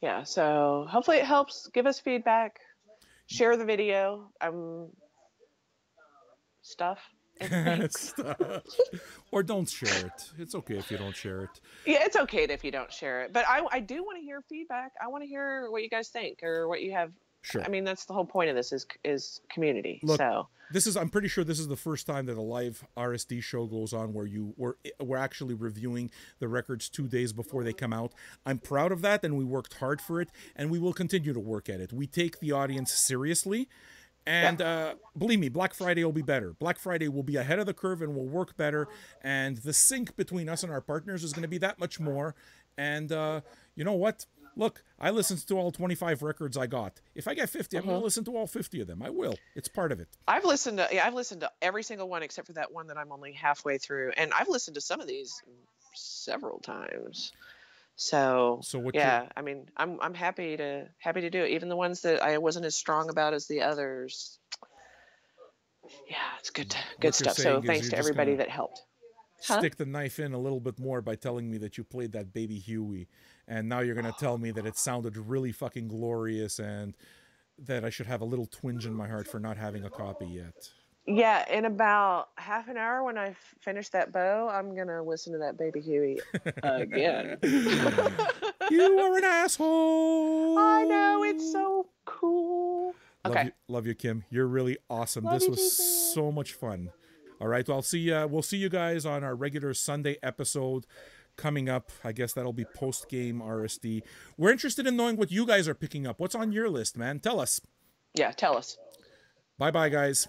Yeah, so hopefully it helps. Give us feedback. Share the video. Stuff. Or don't share it. It's okay if you don't share it. Yeah, it's okay if you don't share it. But I do want to hear feedback. I want to hear what you guys think or what you have Sure. I mean, that's the whole point of this is community. Look, so I'm pretty sure this is the first time that a live RSD show goes on where we're actually reviewing the records 2 days before they come out. I'm proud of that, and we worked hard for it, and we will continue to work at it. We take the audience seriously, and believe me, Black Friday will be better. Black Friday will be ahead of the curve and will work better, and the sync between us and our partners is going to be that much more. And you know what? Look, I listened to all 25 records I got. If I get 50, I'm going to listen to all 50 of them. I will. It's part of it. I've listened to every single one except for that one that I'm only halfway through, and I've listened to some of these several times. So yeah, I mean, I'm happy to do it. Even the ones that I wasn't as strong about as the others. Yeah, it's good stuff. So thanks to everybody that helped. Stick the knife in a little bit more by telling me that you played that Baby Huey, and now you're going to tell me that it sounded really fucking glorious and that I should have a little twinge in my heart for not having a copy yet. Yeah, in about half an hour when I finish that bow, I'm going to listen to that Baby Huey again. You are an asshole. I know, it's so cool. Okay. Love you, Kim. You're really awesome. This was so much fun. All right, well, we'll see you guys on our regular Sunday episode coming up. I guess that'll be post-game RSD. We're interested in knowing what you guys are picking up. What's on your list, man? Tell us. Yeah, tell us. Bye-bye, guys.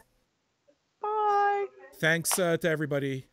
Bye. Thanks to everybody.